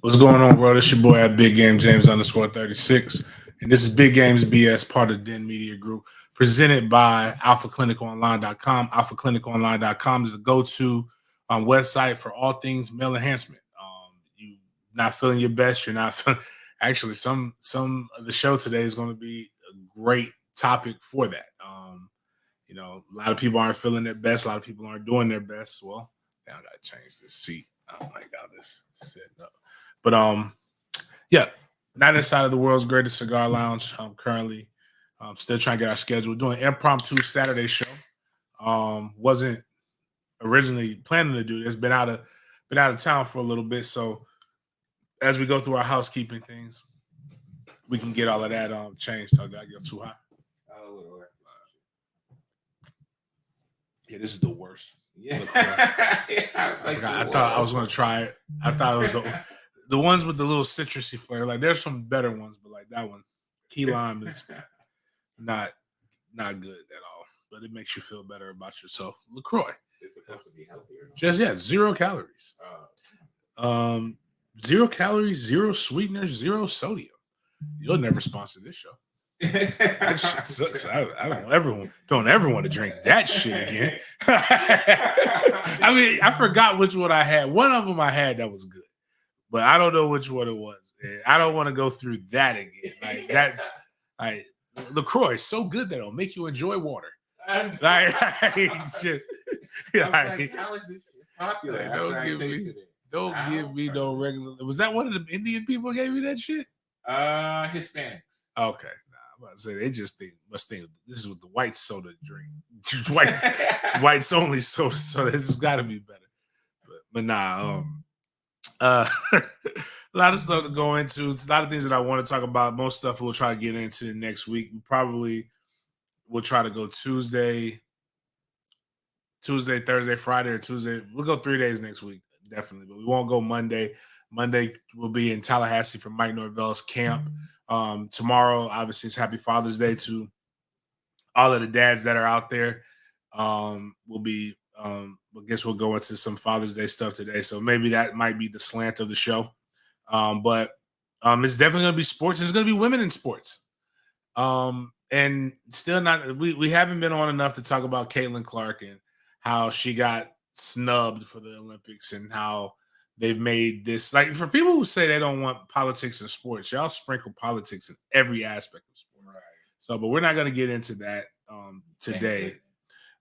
What's going on, bro? This your boy at Big Game James _36. And this is Big Games B.S, part of the Den Media Group, presented by alphacliniconline.com. Alphacliniconline.com is the go-to website for all things male enhancement. You not feeling your best, you're not feeling actually some of the show today is going to be a great topic for that. A lot of people aren't feeling their best, a lot of people aren't doing their best. Well, now I gotta change this seat. I don't like how this is set up. But yeah, not inside of the world's greatest cigar lounge. Currently, still trying to get our schedule. Doing impromptu Saturday show. Wasn't originally planning to do this. Been out of town for a little bit. So as we go through our housekeeping things, we can get all of that changed. Did I get too high? A little bit. Yeah, this is the worst. Yeah. I thought I was going to try it. I thought it was the ones with the little citrusy flavor. Like there's some better ones, but like that one, key lime is not good at all. But it makes you feel better about yourself. LaCroix. It's supposed to be healthier. Just 0 calories. 0 calories, 0 sweeteners, 0 sodium. You'll never sponsor this show. That shit sucks. I don't ever want to drink that shit again. I mean, I forgot which one I had. One of them I had that was good, but I don't know which one it was. I don't want to go through that again. Like that's like LaCroix is so good that it'll make you enjoy water. How is this shit popular? Don't give me no regular. Was that one of the Indian people gave you that shit? Hispanics. Okay. I'm about to say they just must think this is what the white soda drink. Whites only soda, so this has got to be better. But nah, a lot of stuff to go into. A lot of things that I want to talk about. Most stuff we'll try to get into next week. We probably will try to go Tuesday, Thursday, Friday, or Tuesday. We'll go 3 days next week, definitely. But we won't go Monday. Monday will be in Tallahassee for Mike Norvell's camp. Tomorrow, obviously, it's Happy Father's Day to all of the dads that are out there. I guess we'll go into some Father's Day stuff today. So maybe that might be the slant of the show. But it's definitely going to be sports. It's going to be women in sports. And still not, we haven't been on enough to talk about Caitlin Clark and how she got snubbed for the Olympics and how they've made this, like, for people who say they don't want politics in sports, y'all sprinkle politics in every aspect of sport. Right. So, but we're not going to get into that today.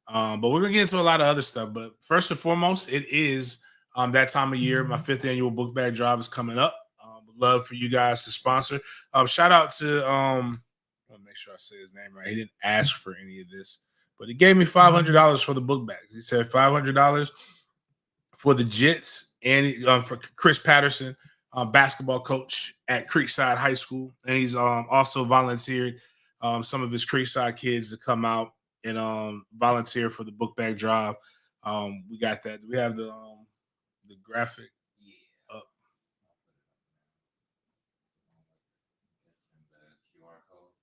But we're going to get into a lot of other stuff. But first and foremost, it is that time of year. My 5th annual book bag drive is coming up. Would love for you guys to sponsor. Shout out to, I want to make sure I say his name right. He didn't ask for any of this, but he gave me $500 for the book bag. He said $500 for the Jits and for Chris Patterson, basketball coach at Creekside High School. And he's also volunteered some of his Creekside kids to come out and volunteer for the book bag drive. We got that. We have the graphic up.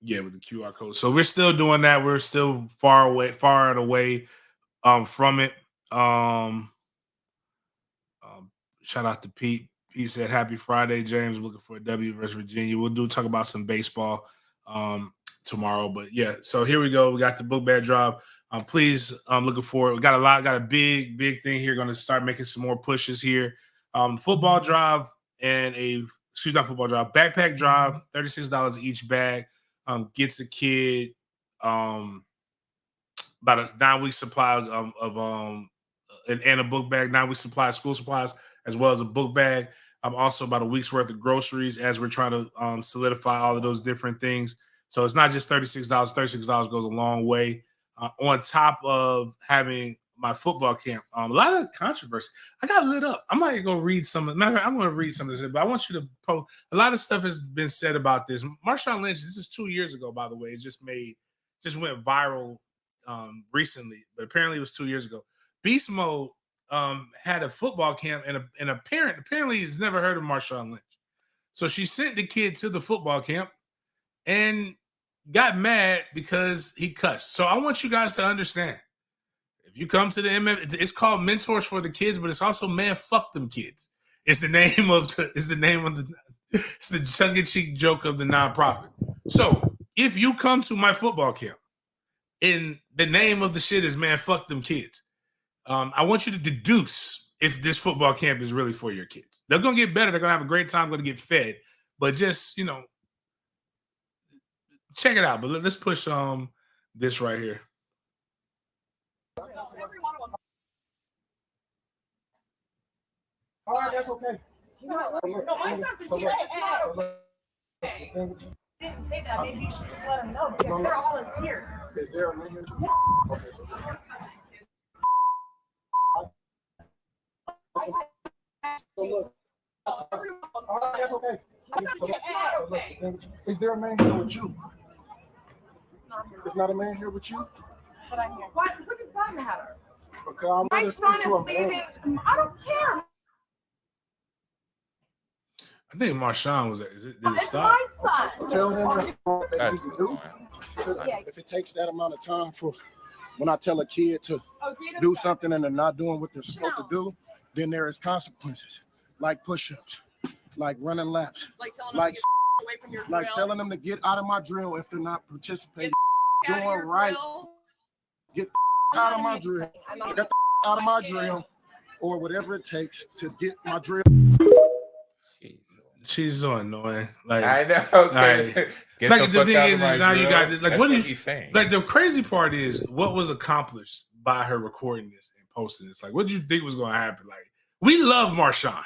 Yeah, with the QR code. So we're still doing that. We're still far and away from it. Shout out to Pete. Pete said, "Happy Friday, James. Looking for a W versus Virginia." We'll talk about some baseball tomorrow. But yeah, so here we go. We got the book bag drive. Please, looking forward. We got a big thing here. Going to start making some more pushes here. Football drive and football drive, backpack drive, $36 each bag. Gets a kid about a 9-week supply of and a book bag, 9-week supply of school supplies, as well as a book bag. Also about a week's worth of groceries as we're trying to solidify all of those different things. So it's not just $36. $36 goes a long way. On top of having my football camp, a lot of controversy. I got lit up. I might go read some. I'm going to read some of this, but I want you to post. A lot of stuff has been said about this. Marshawn Lynch, this is 2 years ago, by the way. It just went viral recently, but apparently it was 2 years ago. Beast Mode had a football camp, and a parent apparently has never heard of Marshawn Lynch. So she sent the kid to the football camp and got mad because he cussed. So I want you guys to understand. If you come to the MF, it's called Mentors for the Kids, but it's also man, fuck them kids. It's the name of the. It's the name of the. It's the tongue-in-cheek joke of the nonprofit. So if you come to my football camp, and the name of the shit is "Man, fuck them kids," I want you to deduce if this football camp is really for your kids. They're gonna get better. They're gonna have a great time. Going to get fed, but just check it out. But let's push this right here. All right, that's okay. No, my son said she didn't say that. Maybe you should just let him know because they're all in tears. Is there a man here? Okay, so look. All right, that's okay. So look, is there a man here with you? Is not a man here with you? But I'm here. What does that matter? Because I'm My going to son speak to a is leaving. man. I don't care. I think Marshawn was. Did it It's stop? my son. Tell him what they That's need to do. If it takes that amount of time for when I tell a kid to do something and they're not doing what they're supposed to do, then there is consequences, like push-ups, like running laps, Like telling like them to get away from your drill. like telling them to get out of my drill if they're not participating, Get out of doing your right. drill. Get out of my drill. Get out of my drill, or whatever it takes to get my drill. She's so annoying. Like I know. Like, Get like the thing fuck out is of my now you drill. got like That's what is he's saying? like the crazy part is what was accomplished by her recording this and posting this. Like, what did you think was going to happen? Like, we love Marshawn.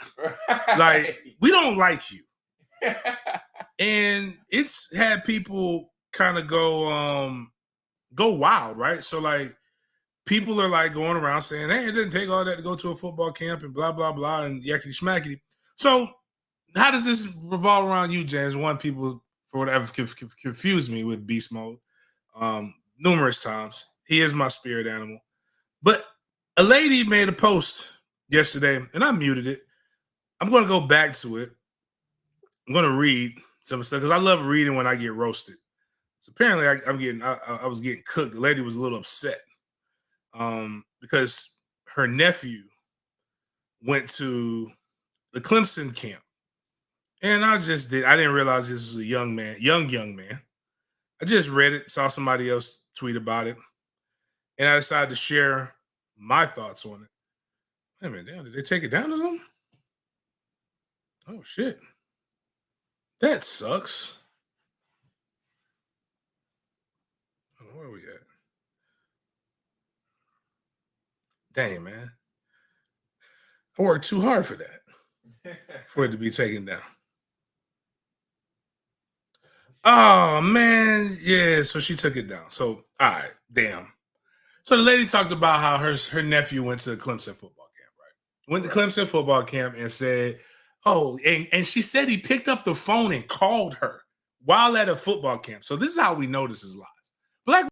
Like, we don't like you, and it's had people kind of go wild, right? So like, people are like going around saying, "Hey, it didn't take all that to go to a football camp," and blah blah blah, and yakety schmackety. So how does this revolve around you, James? One, people for whatever confuse me with beast mode numerous times. He is my spirit animal. But a lady made a post yesterday, and I muted it. I'm going to go back to it. I'm going to read some stuff because I love reading when I get roasted. So apparently, I was getting cooked. The lady was a little upset because her nephew went to the Clemson camp. And I didn't realize this was a young man. I just read it, saw somebody else tweet about it, and I decided to share my thoughts on it. Wait a minute, damn, did they take it down or something? Oh, shit. That sucks. Where are we at? Dang, man. I worked too hard for that, for it to be taken down. Oh, man. Yeah, so she took it down. So, all right, damn. So the lady talked about how her nephew went to the Clemson football camp, right? Went to Clemson football camp and said, oh, and she said he picked up the phone and called her while at a football camp. So this is how we know this is lies. Black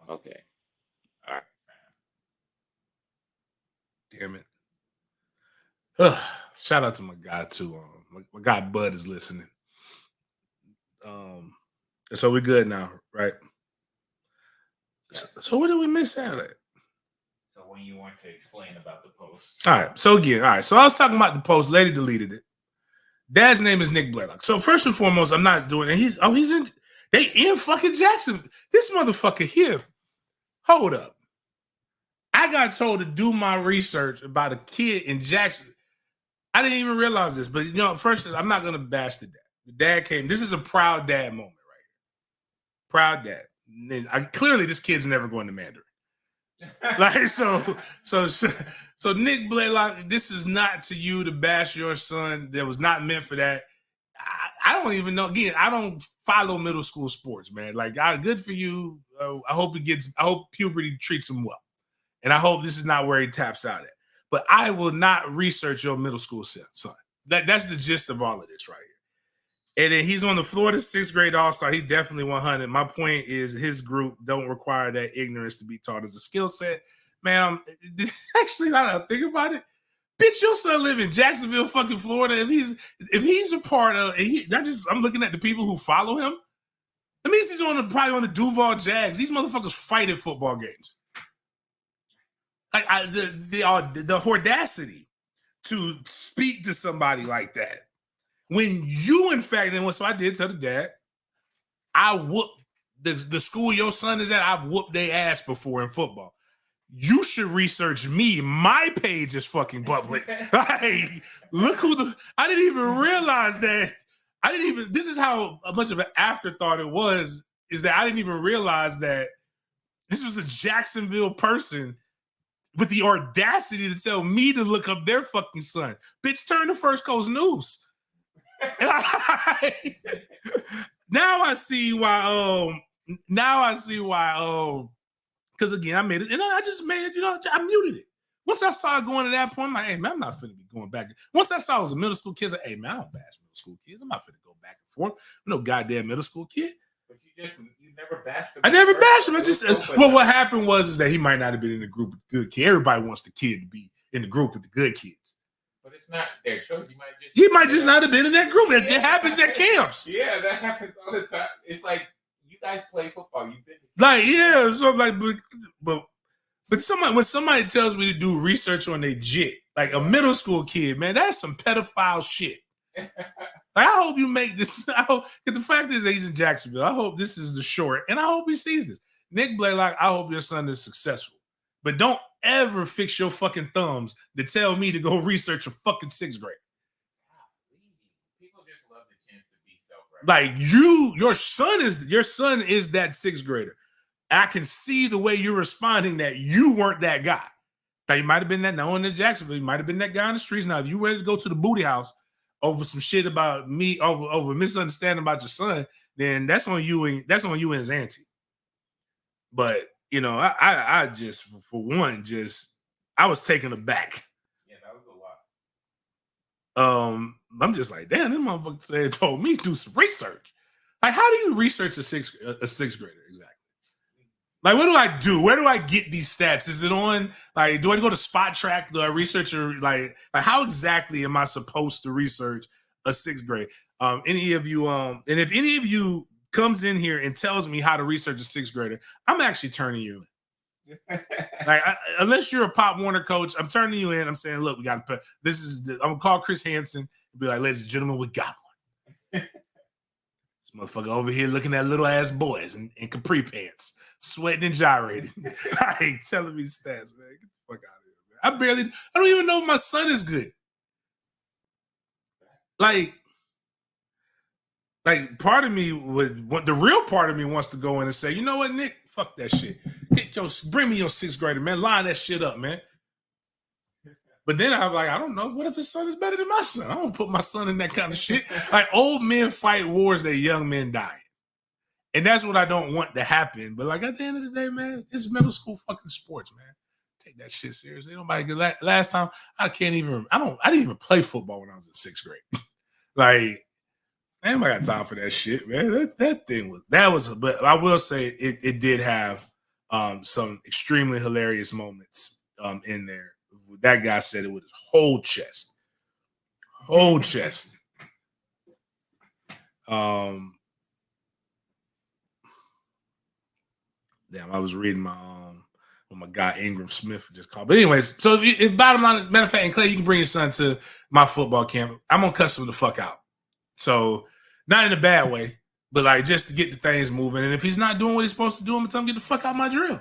Okay. All right. Damn it. Ugh, shout out to my guy too. My guy Bud is listening. So we're good now, right? So what did we miss out at? So when you want to explain about the post. All right. So I was talking about the post. Lady deleted it. Dad's name is Nick Blaylock. So first and foremost, I'm not doing it. He's in. They in fucking Jackson. This motherfucker here. Hold up. I got told to do my research about a kid in Jackson. I didn't even realize this, but first I'm not gonna bash the dad. The dad came. This is a proud dad moment right here. Proud dad. Clearly, this kid's never going to Mandarin. Like so Nick Blaylock, this is not to you to bash your son. That was not meant for that. I don't even know. Again, I don't follow middle school sports, man. Like, good for you. I hope puberty treats him well, and I hope this is not where he taps out at. But I will not research your middle school son. That's the gist of all of this right here. And then he's on the Florida 6th grade All-Star. He definitely 100. My point is his group don't require that ignorance to be taught as a skill set. Man, actually, now that I think about it, bitch, your son live in Jacksonville, fucking Florida. If he's a part of, I'm looking at the people who follow him. That means he's probably on the Duval Jags. These motherfuckers fight at football games. Like the audacity to speak to somebody like that. When you, in fact, so I did tell the dad, I whooped the school your son is at, I've whooped their ass before in football. You should research me. My page is fucking public. Like, look I didn't even realize that. This is how much of an afterthought it was, is that I didn't even realize that this was a Jacksonville person with the audacity to tell me to look up their fucking son. Bitch, turn to First Coast News. Now I see why. Because again, I made it, and I just made it. I muted it. Once I saw it going to that point, I'm like, hey man, I'm not finna be going back. Once I saw it was a middle school kid, I said, hey man, I don't bash middle school kids. I'm not finna go back and forth. I'm no goddamn middle school kid. But you never bashed him. I never bashed him. I just what happened was that he might not have been in the group with the good kid. Everybody wants the kid to be in the group with the good kids. But it's not their choice. He might just not have been in that group. It happens at camps. Yeah, that happens all the time. It's like you guys play football. You've been so like, but when somebody tells me to do research on their jit, like a middle school kid, man, that's some pedophile shit. Like, I hope you make this. The fact is that he's in Jacksonville. I hope this is the short, and I hope he sees this. Nick Blaylock, I hope your son is successful. But don't ever fix your fucking thumbs to tell me to go research a fucking 6th grade. People just love the chance to be self-righteous. Like your son is that 6th grader. I can see the way you're responding that you weren't that guy. Now, you might have been that, no one in Jacksonville. You might have been that guy in the streets. Now, if you ready to go to the booty house over some shit about me, over misunderstanding about your son, then that's on you and his auntie. But I just, for one, I was taken aback. Yeah, that was a lot. I'm just like, damn, this motherfucker told me to do some research. Like, how do you research a sixth grader exactly? Like, what do I do? Where do I get these stats? Is it on, like, do I go to Spot Track? Do I research like how exactly am I supposed to research a 6th grade? Any of you, and if any of you comes in here and tells me how to research a 6th grader, I'm actually turning you in. Like, unless you're a Pop Warner coach, I'm turning you in. I'm saying, look, we got to put I'm gonna call Chris Hansen and be like, ladies and gentlemen, we got one. This motherfucker over here looking at little ass boys in capri pants, sweating and gyrating. I ain't telling me stats, man. Get the fuck out of here, man. I don't even know if my son is good. Like part of me the real part of me wants to go in and say, you know what, Nick, fuck that shit. Bring me your 6th grader, man. Line that shit up, man. But then I'm like, I don't know. What if his son is better than my son? I don't put my son in that kind of shit. Like, old men fight wars that young men die. And that's what I don't want to happen. But like, at the end of the day, man, it's middle school fucking sports, man. Take that shit seriously. Nobody get last time I didn't even play football when I was in 6th grade. Like, anybody got time for that shit, man. But I will say it did have some extremely hilarious moments in there. That guy said it with his whole chest. Whole chest. Damn, I was reading what my guy Ingram Smith just called. But anyways, so if bottom line, matter of fact, and Clay, you can bring your son to my football camp. I'm gonna cuss him the fuck out. So not in a bad way, but like just to get the things moving. And if he's not doing what he's supposed to do, I'm gonna tell him get the fuck out of my drill.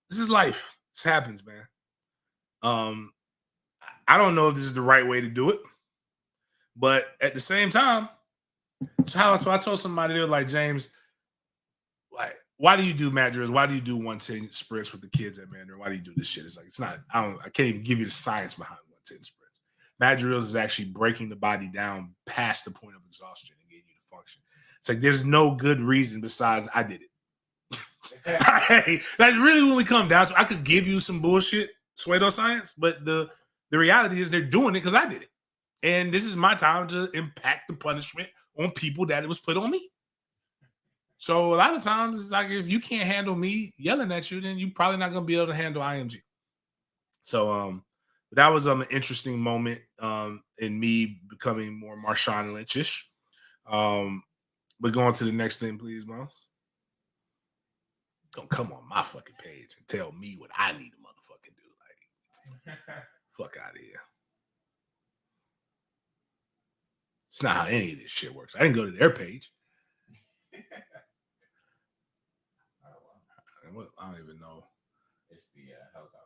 This is life. This happens, man. I don't know if this is the right way to do it, but at the same time, so I told somebody, they were like, James, like, why do you do mat drills? Why do you do 110 sprints with the kids at Mandarin? Why do you do this shit? It's like, it's not, I can't even give you the science behind 110 sprints. Mat drills is actually breaking the body down past the point of exhaustion and getting you to function. It's like, there's no good reason besides I did it. That's really when we come down to, I could give you some bullshit pseudo science, but the reality is they're doing it because I did it. And this is my time to impact the punishment on people that it was put on me. So a lot of times it's like, if you can't handle me yelling at you, then you're probably not going to be able to handle IMG. So that was an interesting moment in me becoming more Marshawn Lynch-ish. But going to the next thing, please, Miles. Don't come on my fucking page and tell me what I need to motherfucking do. Like, fuck out of here. It's not how any of this shit works. I didn't go to their page. I don't even know. It's the helicopter.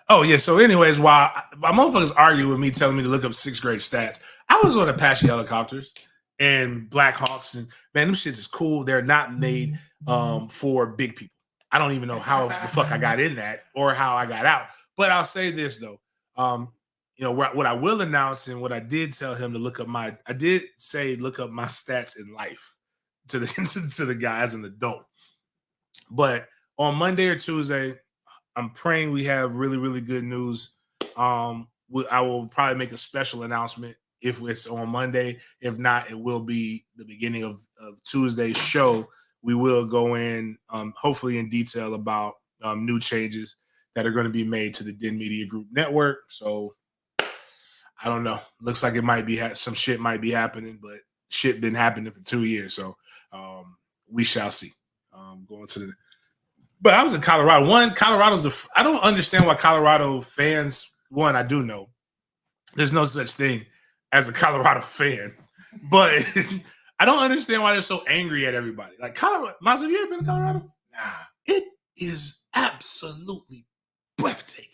Oh, yeah. So anyways, while my motherfuckers argue with me telling me to look up 6th grade stats, I was on Apache helicopters and Black Hawks. And, man, them shits is cool. They're not made for big people. I don't even know how the fuck I got in that or how I got out. But I'll say this, though. What I will announce and what I did tell him to look up look up my stats in life to the guy as an adult. But on Monday or Tuesday, I'm praying we have really, really good news. I will probably make a special announcement if it's on Monday. If not, it will be the beginning of Tuesday's show. We will go in, hopefully in detail about new changes that are going to be made to the Den Media Group network. So I don't know. Looks like it might be some shit might be happening, but shit been happening for 2 years. So we shall see. But I was in Colorado. I don't understand why Colorado fans, I do know there's no such thing as a Colorado fan, but I don't understand why they're so angry at everybody. Like Colorado, Miles, have you ever been to Colorado? Nah. It is absolutely breathtaking.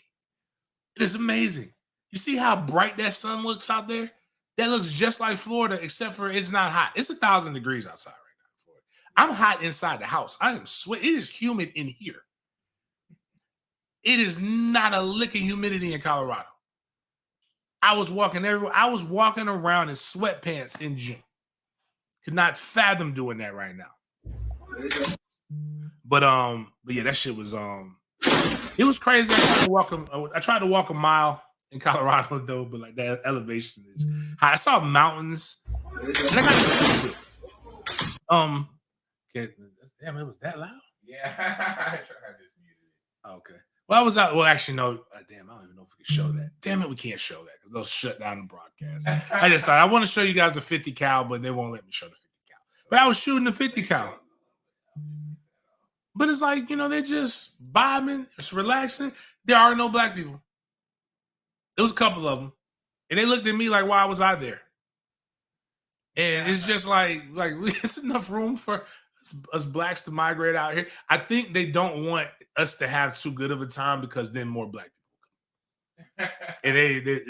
It is amazing. You see how bright that sun looks out there? That looks just like Florida, except for it's not hot. It's 1,000 degrees outside right now in Florida. I'm hot inside the house. I am sweating. It is humid in here. It is not a lick of humidity in Colorado. I was walking everywhere. I was walking around in sweatpants in June. Could not fathom doing that right now. But yeah, that shit was it was crazy. I tried to walk a mile in Colorado though, but like that elevation is high. I saw mountains. And I got damn, it was that loud? Yeah. I just muted it. Okay. Well, I was out. Well, actually, no. Damn, I don't even know if we can show that. Damn it, we can't show that because they'll shut down the broadcast. I just thought I want to show you guys the 50 cal, but they won't let me show the 50 cal. But I was shooting the 50 cal. But it's like, they're just vibing, it's relaxing. There are no black people. There was a couple of them. And they looked at me like, why was I there? And it's just like it's enough room for us blacks to migrate out here. I think they don't want us to have too good of a time because then more black people come. And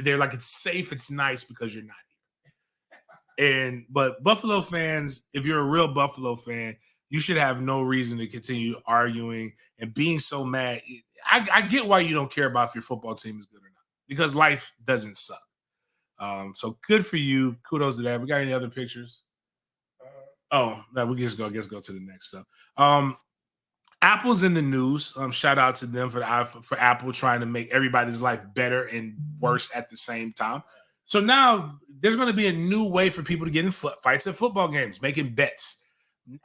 they're like, it's safe, it's nice because you're not here. But Buffalo fans, if you're a real Buffalo fan, you should have no reason to continue arguing and being so mad. I get why you don't care about if your football team is good or not, because life doesn't suck. So good for you. Kudos to that. We got any other pictures? Oh, no, we just go to the next stuff. Apple's in the news. Shout out to them for Apple trying to make everybody's life better and worse at the same time. So now there's going to be a new way for people to get in fights at football games, making bets.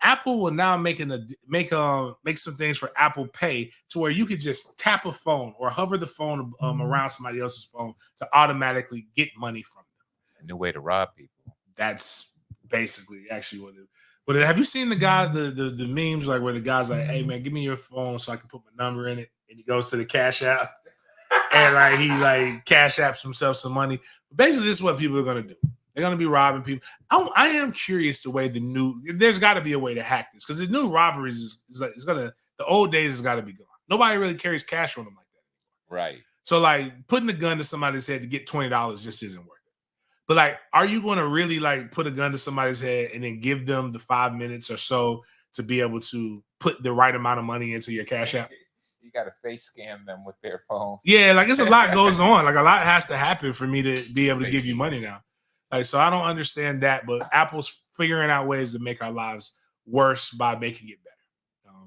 Apple will now make some things for Apple Pay to where you could just tap a phone or hover the phone around somebody else's phone to automatically get money from them. A new way to rob people. That's basically actually what it is. But have you seen the guy, the memes like where the guy's like, "Hey man, give me your phone so I can put my number in it," and he goes to the Cash App and like he like Cash Apps himself some money. Basically, this is what people are gonna do. They're gonna be robbing people. I am curious the way there's got to be a way to hack this because the new robberies the old days has got to be gone. Nobody really carries cash on them like that. Right. So like putting a gun to somebody's head to get $20 just isn't worth it. But like, are you going to really like put a gun to somebody's head and then give them the 5 minutes or so to be able to put the right amount of money into your Cash App? You got to face scan them with their phone. Yeah, like it's a lot goes on. Like a lot has to happen for me to be able to give you money now. Like, so I don't understand that, but Apple's figuring out ways to make our lives worse by making it better.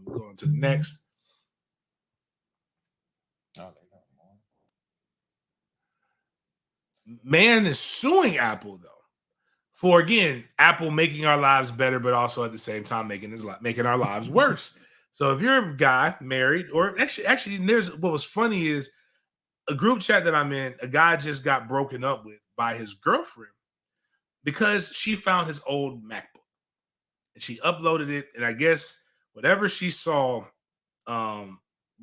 We're going to the next. Man is suing Apple though for again Apple making our lives better, but also at the same time making our lives worse. So if you're a guy married, or actually, there's what was funny is a group chat that I'm in. A guy just got broken up with by his girlfriend because she found his old MacBook and she uploaded it, and I guess whatever she saw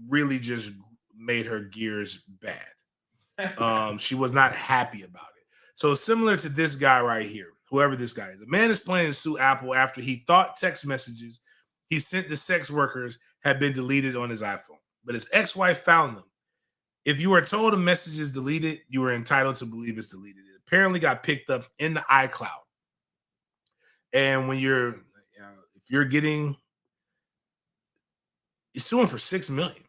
really just made her gears bad. She was not happy about it. So similar to this guy right here, whoever this guy is, a man is planning to sue Apple after he thought text messages he sent to sex workers had been deleted on his iPhone, but his ex-wife found them. If you are told a message is deleted, you are entitled to believe it's deleted. It apparently got picked up in the iCloud. And when you're suing for $6 million.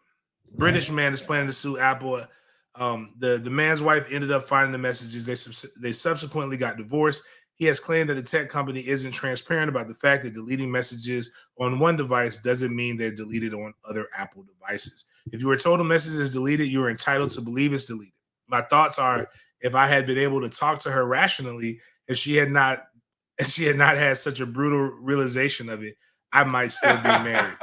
British man is planning to sue Apple. The man's wife ended up finding the messages. They subsequently got divorced. He has claimed that the tech company isn't transparent about the fact that deleting messages on one device doesn't mean they're deleted on other Apple devices. If you were told a message is deleted, you are entitled to believe it's deleted. My thoughts are, if I had been able to talk to her rationally, and she had not had such a brutal realization of it, I might still be married.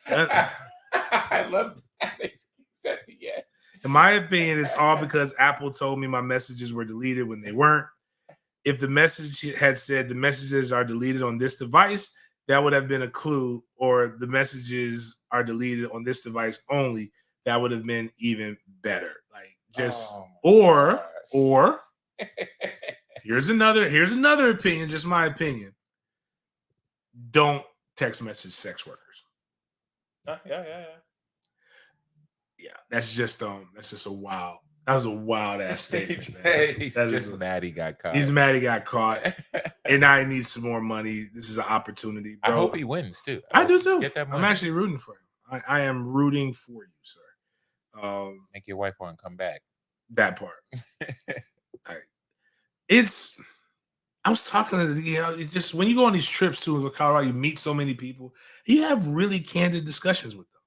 I love that. Yeah. In my opinion, it's all because Apple told me my messages were deleted when they weren't. If the message had said the messages are deleted on this device, that would have been a clue, or the messages are deleted on this device only. That would have been even better. Like just or here's another opinion, just my opinion. Don't text message sex workers. Yeah. That's just a wild. That was a wild ass statement. He's just mad he got caught. He's mad he got caught, and now he needs some more money. This is an opportunity, bro. I hope he wins too. I do too. Get that money. I'm actually rooting for him. I am rooting for you, sir. Make your wife want to come back. That part. I was talking to just when you go on these trips to Colorado, you meet so many people. You have really candid discussions with them.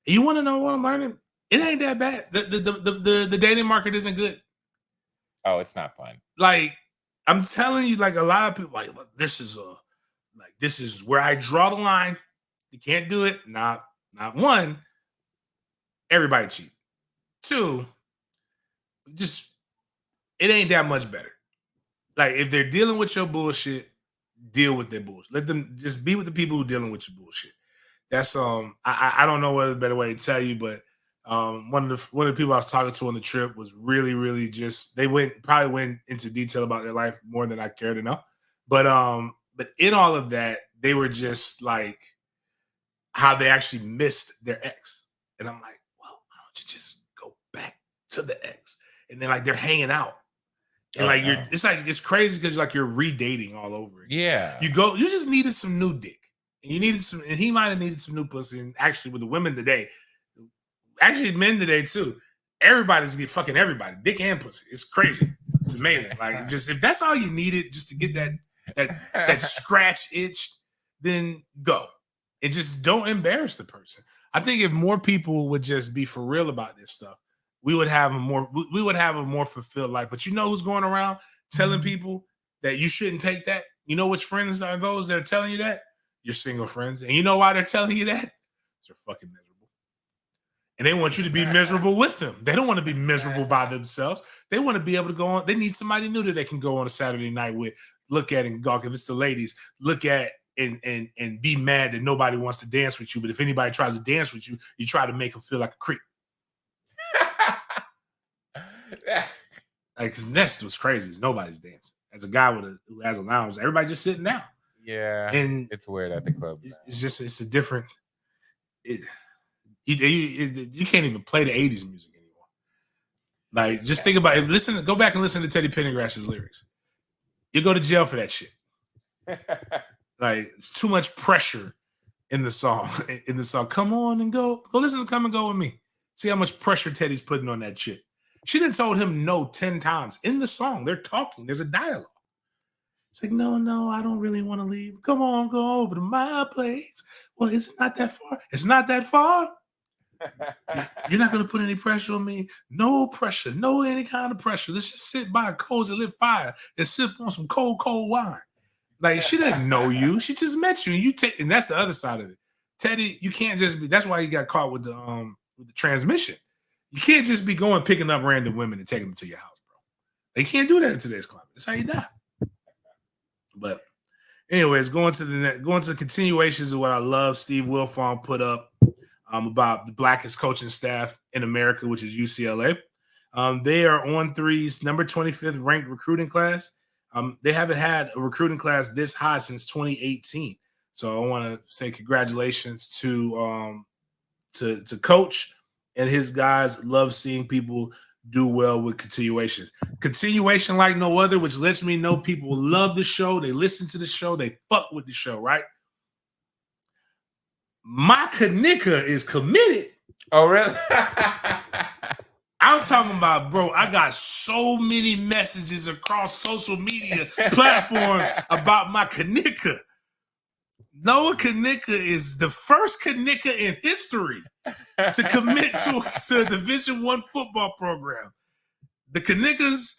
And you want to know what I'm learning? It ain't that bad. The dating market isn't good. Oh, it's not fun. Like I'm telling you, like a lot of people, like this is where I draw the line. You can't do it. Not one. Everybody cheat. Two. Just it ain't that much better. Like if they're dealing with your bullshit, deal with their bullshit. Let them just be with the people who are dealing with your bullshit. That's I don't know what a better way to tell you, but one of the people I was talking to on the trip was really, really just they probably went into detail about their life more than I care to know. But in all of that, they were just like how they actually missed their ex. And I'm like, well, why don't you just go back to the ex? And then like they're hanging out. And like it's crazy because like you're redating all over again. Yeah. You just needed some new dick. And he might have needed some new pussy. And actually with the women today, actually men today too, everybody's get fucking everybody, dick and pussy. It's crazy. It's amazing. Like just if that's all you needed just to get that scratch itched, then go. And just don't embarrass the person. I think if more people would just be for real about this stuff, we would have a more fulfilled life. But you know who's going around telling people that you shouldn't take that? You know which friends are those that are telling you that? your single friends. And you know why they're telling you that? They're fucking miserable. And they want you to be miserable with them. They don't want to be miserable by themselves. They want to be able to go on. They need somebody new that they can go on a Saturday night with, look at and gawk. If it's the ladies, look at and be mad that nobody wants to dance with you. But if anybody tries to dance with you, you try to make them feel like a creep. Like, cause that's what's crazy is nobody's dancing. As a guy who has a lounge, everybody just sitting down. Yeah, and it's weird at the club. It's a different. You can't even play the 80s music anymore. Like, just think about it. Go back and listen to Teddy Pendergrass's lyrics. You go to jail for that shit. Like, it's too much pressure in the song. Come on and go listen to Come and Go with Me. See how much pressure Teddy's putting on that chick. She done told him no 10 times in the song. They're talking. There's a dialogue. It's like, no, I don't really want to leave. Come on, go over to my place. Well, it's not that far. It's not that far. You're not going to put any pressure on me. No pressure. No any kind of pressure. Let's just sit by a cozy lit fire and sip on some cold wine. Like, she didn't know you. She just met you. And that's the other side of it. Teddy, you can't just be. That's why he got caught with the transmission. You can't just be picking up random women and taking them to your house, bro. They can't do that in today's climate. That's how you die. But anyways, going to the continuations of what I love, Steve Wilfong put up about the blackest coaching staff in America, which is UCLA. They are on three's number 25th ranked recruiting class. They haven't had a recruiting class this high since 2018. So I want to say congratulations to Coach and his guys. Love seeing people do well with continuations. Continuation like no other, which lets me know people love the show. They listen to the show. They fuck with the show, right? My Kanika is committed. Oh, really? I'm talking about, bro, I got so many messages across social media platforms about my Kanika. Noah Kanika is the first Kanika in history to commit to a Division I football program. The Kanikas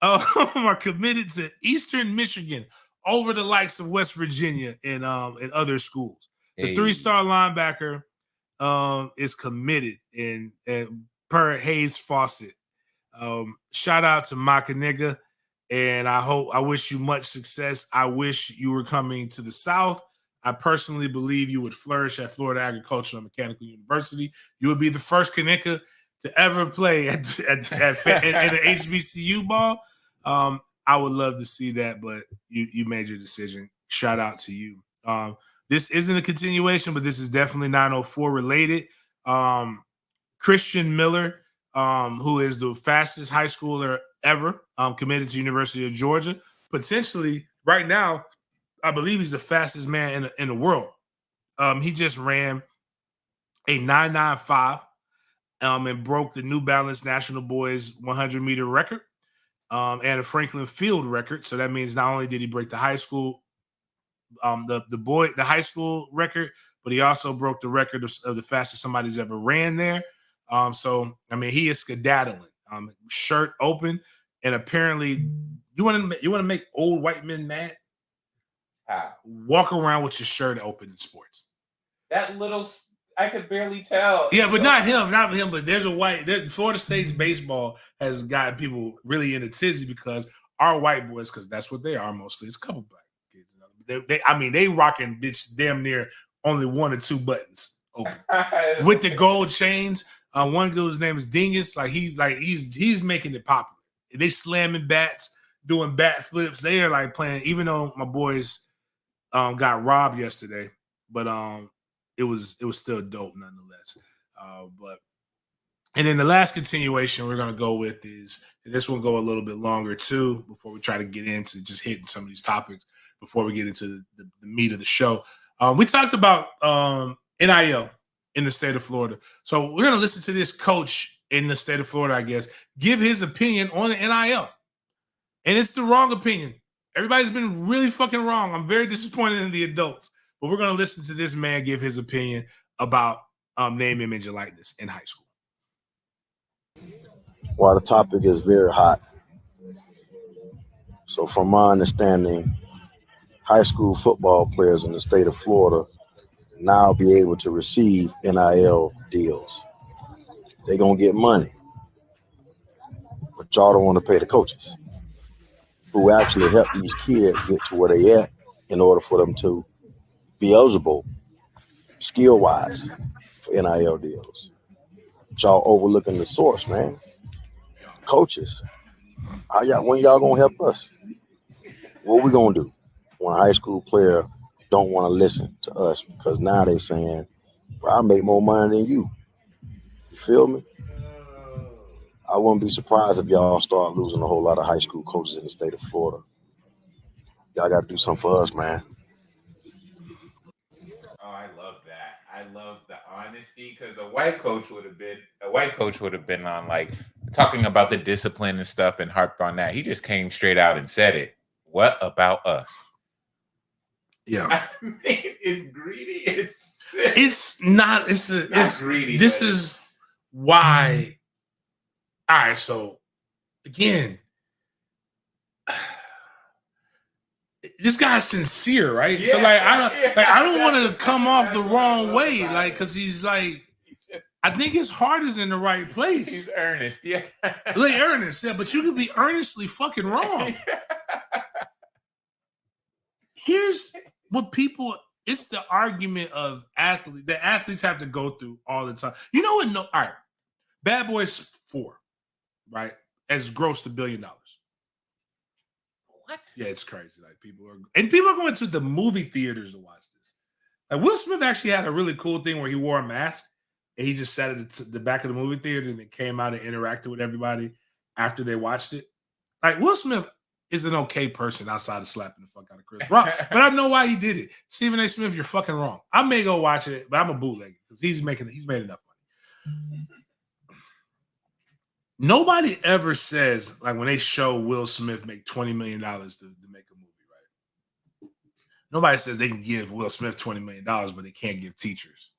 are committed to Eastern Michigan over the likes of West Virginia and other schools. The 3-star linebacker is committed and per Hayes Fawcett. Shout out to my Kanika, and I wish you much success. I wish you were coming to the South. I personally believe you would flourish at Florida Agricultural and Mechanical University. You would be the first Kanika to ever play at an HBCU ball. I would love to see that, but you made your decision. Shout out to you. This isn't a continuation, but this is definitely 904 related. Christian Miller, who is the fastest high schooler ever, committed to University of Georgia. Potentially, right now, I believe he's the fastest man in the world. He just ran a 9.95 and broke the New Balance National Boys 100-meter record and a Franklin Field record. So that means not only did he break the high school the high school record, but he also broke the record of the fastest somebody's ever ran there. So I mean, he is skedaddling, shirt open, and apparently, you want to make old white men mad? How? Walk around with your shirt open in sports. That little, I could barely tell. Yeah, but not him. But there's Florida State's baseball has got people really in a tizzy because our white boys, because that's what they are mostly. It's a couple black kids. They rocking bitch damn near only 1 or 2 buttons open with the gold chains. One dude's name is Dingus. He's making it popular. They slamming bats, doing bat flips. They are like playing. Even though my boys got robbed yesterday, but it was still dope nonetheless. And then the last continuation we're gonna go with is, and this will go a little bit longer too before we try to get into just hitting some of these topics before we get into the meat of the show. We talked about NIL in the state of Florida. So we're gonna listen to this coach in the state of Florida, I guess, give his opinion on the NIL. And it's the wrong opinion. Everybody's been really fucking wrong. I'm very disappointed in the adults. But we're gonna listen to this man give his opinion about name, image, and likeness in high school. Well, the topic is very hot. So from my understanding, high school football players in the state of Florida now be able to receive NIL deals. They're going to get money, but y'all don't want to pay the coaches who actually help these kids get to where they at in order for them to be eligible skill wise for NIL deals. Y'all overlooking the source, man. Coaches, when y'all gonna help us? What we gonna do when a high school player don't want to listen to us because now they saying, well, I make more money than you. You feel me? I wouldn't be surprised if y'all start losing a whole lot of high school coaches in the state of Florida. Y'all got to do something for us, man. Oh, I love that. I love the honesty because a white coach would have been on like talking about the discipline and stuff and harped on that. He just came straight out and said it. What about us? Yeah, I mean, it's greedy. it's not. It's greedy. This is why. All right, so again, this guy's sincere, right? Yeah, so I don't want to that's- come off the that's what I wrong love way, about like it. because he's like, I think his heart is in the right place. He's earnest, yeah. Like earnest, yeah, but you could be earnestly fucking wrong. Here's what people. It's the argument of athletes that athletes have to go through all the time. You know what? No, all right. Bad Boys 4, right? Has grossed $1 billion. What? Yeah, it's crazy. Like people are going to the movie theaters to watch this. Like Will Smith actually had a really cool thing where he wore a mask and he just sat at the back of the movie theater and it came out and interacted with everybody after they watched it. Like Will Smith is an okay person outside of slapping the fuck out of Chris Rock, but I know why he did it. Stephen A. Smith, you're fucking wrong. I may go watch it, but I'm a bootlegger because he's made enough money. Nobody ever says, like when they show Will Smith make $20 million to make a movie, right? Nobody says they can give Will Smith $20 million, but they can't give teachers.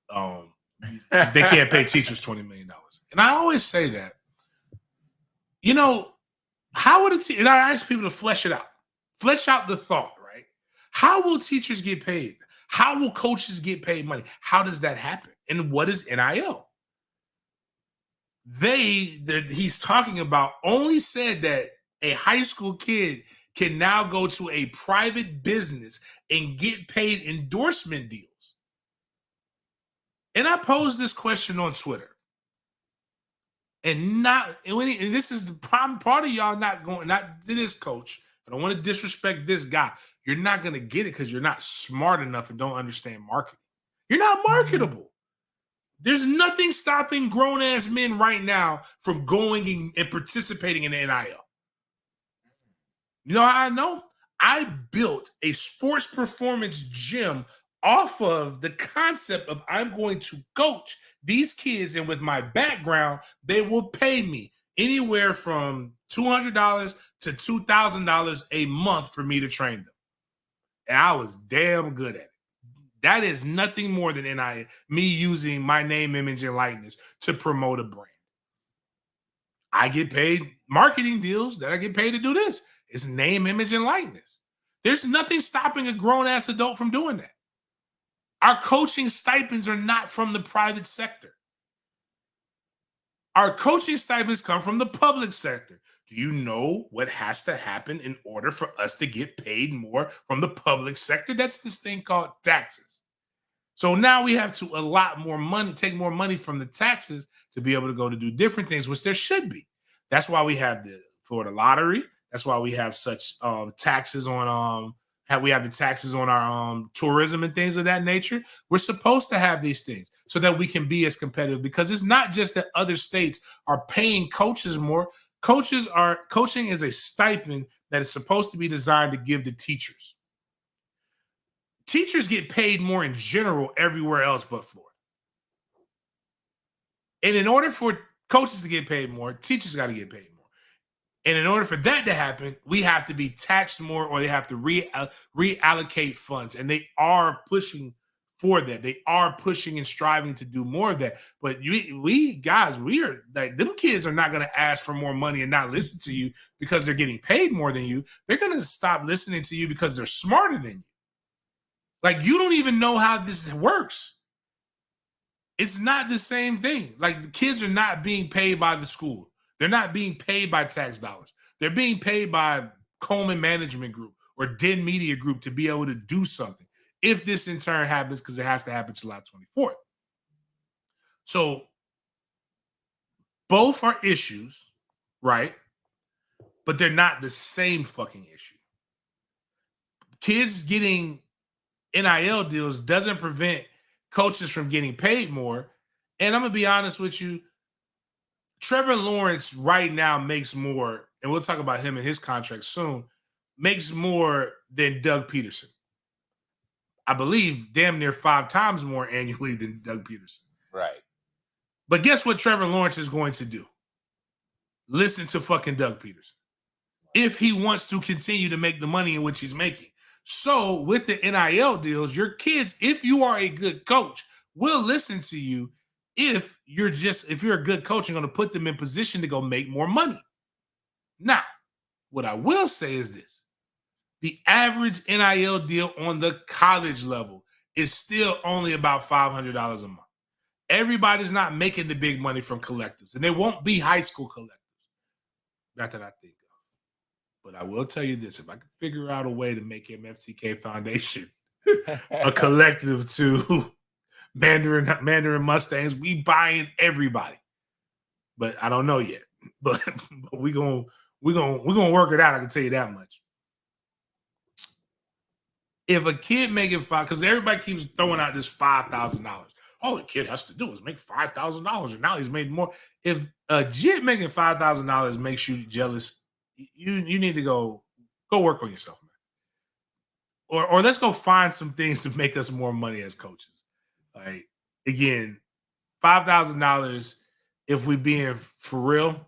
They can't pay teachers $20 million. And I always say that, you know, how would and I ask people to flesh it out. Flesh out the thought, right? How will teachers get paid? How will coaches get paid money? How does that happen? And what is NIL? That he's talking about only said that a high school kid can now go to a private business and get paid endorsement deals. And I posed this question on Twitter. And this is the problem. Part of y'all not to this coach. I don't want to disrespect this guy. You're not going to get it because you're not smart enough and don't understand marketing. You're not marketable. There's nothing stopping grown-ass men right now from going and participating in the NIL. You know how I know? I built a sports performance gym off of the concept of I'm going to coach these kids, and with my background, they will pay me anywhere from $200 to $2,000 a month for me to train them. And I was damn good at it. That is nothing more than me using my name, image, and likeness to promote a brand. I get paid marketing deals that I get paid to do this. It's name, image, and likeness. There's nothing stopping a grown-ass adult from doing that. Our coaching stipends are not from the private sector. Our coaching stipends come from the public sector. Do you know what has to happen in order for us to get paid more from the public sector? That's this thing called taxes. So now we have to allot more money, take more money from the taxes to be able to go to do different things, which there should be. That's why we have the Florida lottery. That's why we have such taxes on we have the taxes on our tourism and things of that nature. We're supposed to have these things so that we can be as competitive, because it's not just that other states are paying coaches more. Coaching is a stipend that is supposed to be designed to give to teachers. Teachers get paid more in general everywhere else but Florida. And in order for coaches to get paid more, teachers got to get paid more. And in order for that to happen, we have to be taxed more, or they have to reallocate funds. And they are pushing for that. They are pushing and striving to do more of that. But we are like, them kids are not going to ask for more money and not listen to you because they're getting paid more than you. They're going to stop listening to you because they're smarter than you. Like, you don't even know how this works. It's not the same thing. Like, the kids are not being paid by the school. They're not being paid by tax dollars. They're being paid by Coleman Management Group or Den Media Group to be able to do something. If this in turn happens, because it has to happen July 24th. So both are issues, right? But they're not the same fucking issue. Kids getting NIL deals doesn't prevent coaches from getting paid more. And I'm going to be honest with you, Trevor Lawrence right now makes more, and we'll talk about him and his contract soon, makes more than Doug Peterson. I believe damn near 5 times more annually than Doug Peterson. Right. But guess what Trevor Lawrence is going to do? Listen to fucking Doug Peterson. If he wants to continue to make the money in which he's making. So with the NIL deals, your kids, if you are a good coach, will listen to you if you're a good coach and going to put them in position to go make more money. Now, what I will say is this. The average NIL deal on the college level is still only about $500 a month. Everybody's not making the big money from collectives, and they won't be high school collectives. Not that I think of. But I will tell you this. If I can figure out a way to make MFTK Foundation a collective to Mandarin Mustangs, we buying everybody. But I don't know yet. But we're gonna work it out. I can tell you that much. If a kid making because everybody keeps throwing out this $5,000. All the kid has to do is make $5,000, and now he's made more. If a jit making $5,000 makes you jealous, you need to go work on yourself, man. Or let's go find some things to make us more money as coaches. Like, again, $5,000, if we being for real,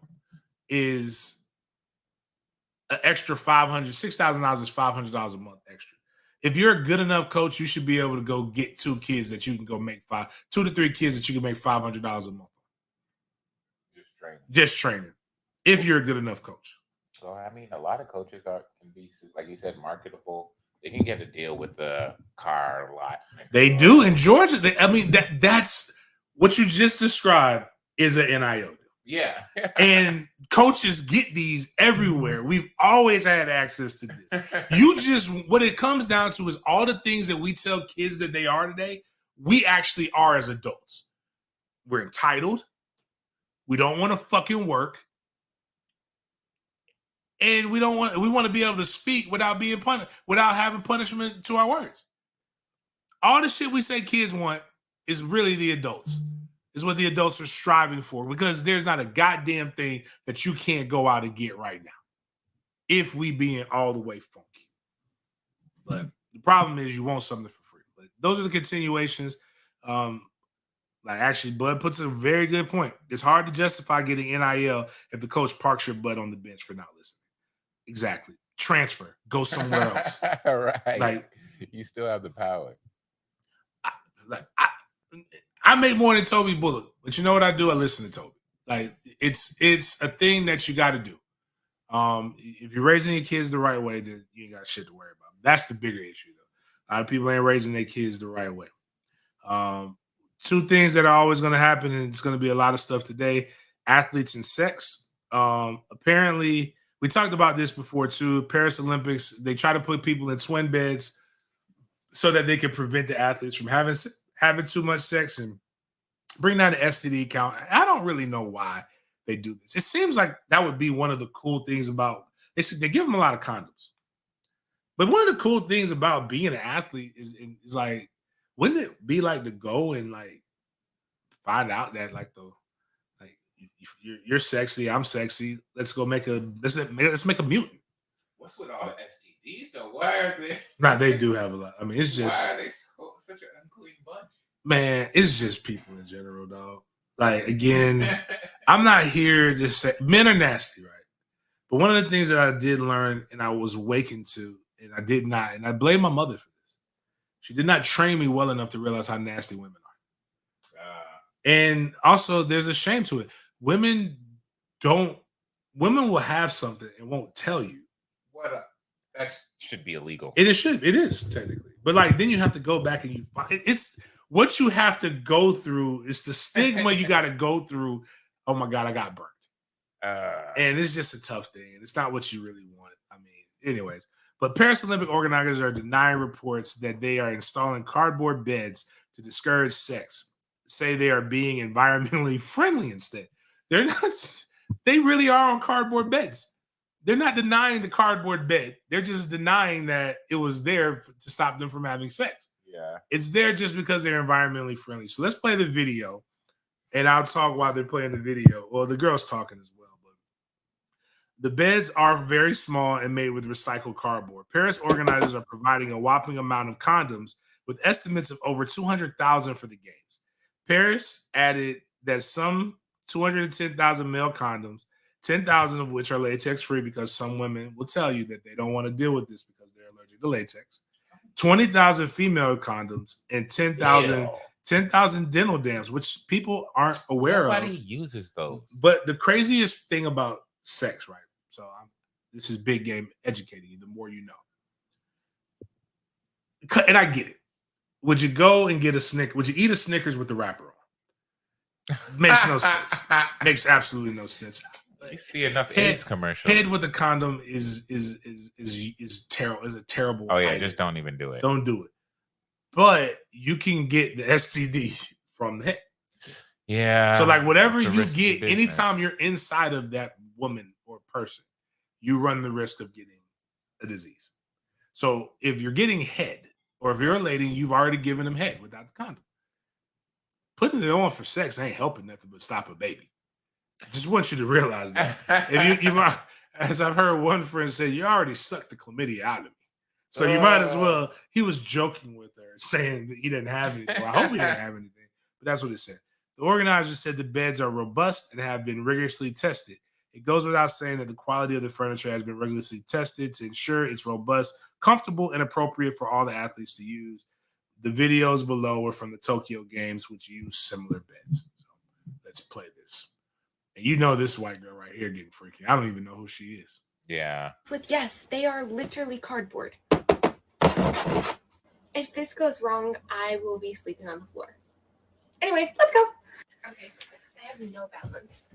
is an extra $500. $6,000 is $500 a month extra. If you're a good enough coach, you should be able to go get 2 kids that you can go make 2 to 3 kids that you can make $500 a month. Just training. If you're a good enough coach. So, I mean, a lot of coaches can be, like you said, marketable. They can get a deal with the car lot. They do in Georgia. That's what you just described is an NIL deal. Yeah. And coaches get these everywhere. We've always had access to this. What it comes down to is all the things that we tell kids that they are today, we actually are as adults. We're entitled. We don't want to fucking work. And we want to be able to speak without being punished, without having punishment to our words. All the shit we say kids want is really the adults. Is what the adults are striving for, because there's not a goddamn thing that you can't go out and get right now if we being all the way funky. But the problem is you want something for free. But those are the continuations. Actually, Bud puts a very good point. It's hard to justify getting NIL if the coach parks your butt on the bench for not listening. Exactly. Transfer. Go somewhere else. Right. Like, you still have the power. I make more than Toby Bullock, but you know what I do? I listen to Toby. Like, it's a thing that you got to do. If you're raising your kids the right way, then you ain't got shit to worry about. That's the bigger issue, though. A lot of people ain't raising their kids the right way. 2 things that are always going to happen, and it's going to be a lot of stuff today: athletes and sex. Apparently, we talked about this before too. Paris Olympics, they try to put people in twin beds so that they can prevent the athletes from having too much sex and bring down the STD count. I don't really know why they do this. It seems like that would be one of the cool things about they give them a lot of condoms. But one of the cool things about being an athlete is like, wouldn't it be like to go and like find out that you're sexy, I'm sexy. Let's make a mutant. What's with all the STDs though? Why are they? Nah, they do have a lot. I mean, it's just why are they such an unclean bunch? Man, it's just people in general, dog. Like, again, I'm not here to say men are nasty, right? But one of the things that I did learn and I was awakened to, and I did not, and I blame my mother for this. She did not train me well enough to realize how nasty women are. And also, there's a shame to it. Women will have something and won't tell you. That should be illegal. It is technically. But like, then you have to go back and it's what you have to go through is the stigma you got to go through. Oh my God, I got burnt. And it's just a tough thing. And it's not what you really want. I mean, anyways. But Paris Olympic organizers are denying reports that they are installing cardboard beds to discourage sex. Say they are being environmentally friendly instead. They're not. They really are on cardboard beds. They're not denying the cardboard bed. They're just denying that it was there to stop them from having sex. Yeah. It's there just because they're environmentally friendly. So let's play the video, and I'll talk while they're playing the video. Well, the girl's talking as well. But the beds are very small and made with recycled cardboard. Paris organizers are providing a whopping amount of condoms with estimates of over 200,000 for the games. Paris added that some 210,000 male condoms, 10,000 of which are latex-free because some women will tell you that they don't want to deal with this because they're allergic to latex. 20,000 female condoms and 10,000 dental dams, which people aren't aware of. Nobody uses those. But the craziest thing about sex, right? So this is big game educating you. The more you know. And I get it. Would you go and get a Snickers? Would you eat a Snickers with the wrapper on? Makes no sense. Makes absolutely no sense. You see enough AIDS commercials. Head with a condom is terrible. Is a terrible. Oh yeah, idea. Just don't even do it. Don't do it. But you can get the STD from the head. Yeah. So like whatever you get, anytime you're inside of that woman or person, you run the risk of getting a disease. So if you're getting head, or if you're a lady, you've already given them head without the condom. Putting it on for sex ain't helping nothing but stop a baby. I just want you to realize that. If you as I've heard one friend say, you already sucked the chlamydia out of me. So you might as well. He was joking with her, saying that he didn't have anything. Well, I hope he didn't have anything, but that's what it said. The organizers said the beds are robust and have been rigorously tested. It goes without saying that the quality of the furniture has been rigorously tested to ensure it's robust, comfortable, and appropriate for all the athletes to use. The videos below are from the Tokyo Games, which use similar beds. So let's play this. And you know this white girl right here getting freaky. I don't even know who she is. Yeah. But yes, they are literally cardboard. If this goes wrong, I will be sleeping on the floor. Anyways, let's go. Okay, I have no balance,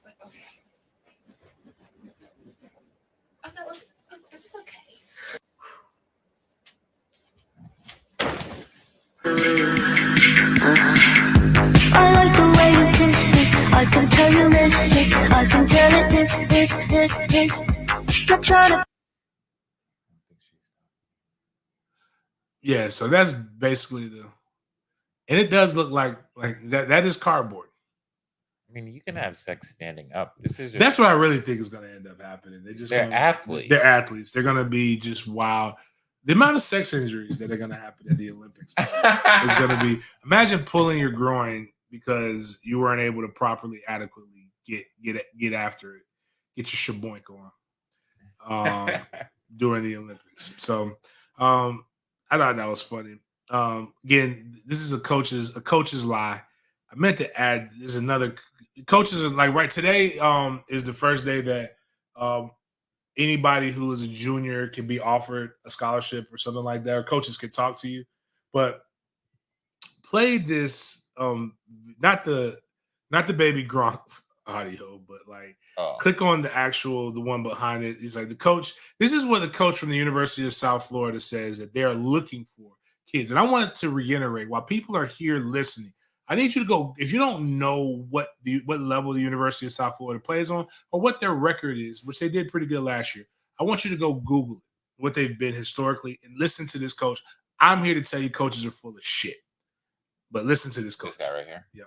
but okay. Oh, that's okay. I like the way you kiss it. I can tell you miss it. I can tell it this. Not trying to. Yeah, so that's basically and it does look like that. That is cardboard. I mean, you can have sex standing up. That's what I really think is going to end up happening. They're athletes. They're athletes. They're going to be just wild. The amount of sex injuries that are going to happen at the Olympics is going to be. Imagine pulling your groin because you weren't able to properly, adequately get after it, get your shaboink on during the Olympics. So I thought that was funny. Again, this is a coach's lie. I meant to add. There's another. Coaches are like right today. Is the first day that anybody who is a junior can be offered a scholarship or something like that, or coaches can talk to you. But play this, not the baby Gronk audio, but like click on the one behind it. It's like the coach. This is what the coach from the University of South Florida says that they're looking for kids. And I want to reiterate, while people are here listening, I need you to go, if you don't know what level the University of South Florida plays on or what their record is, which they did pretty good last year, I want you to go Google it, what they've been historically, and listen to this coach. I'm here to tell you coaches are full of shit. But listen to this coach. This guy right here. Yep.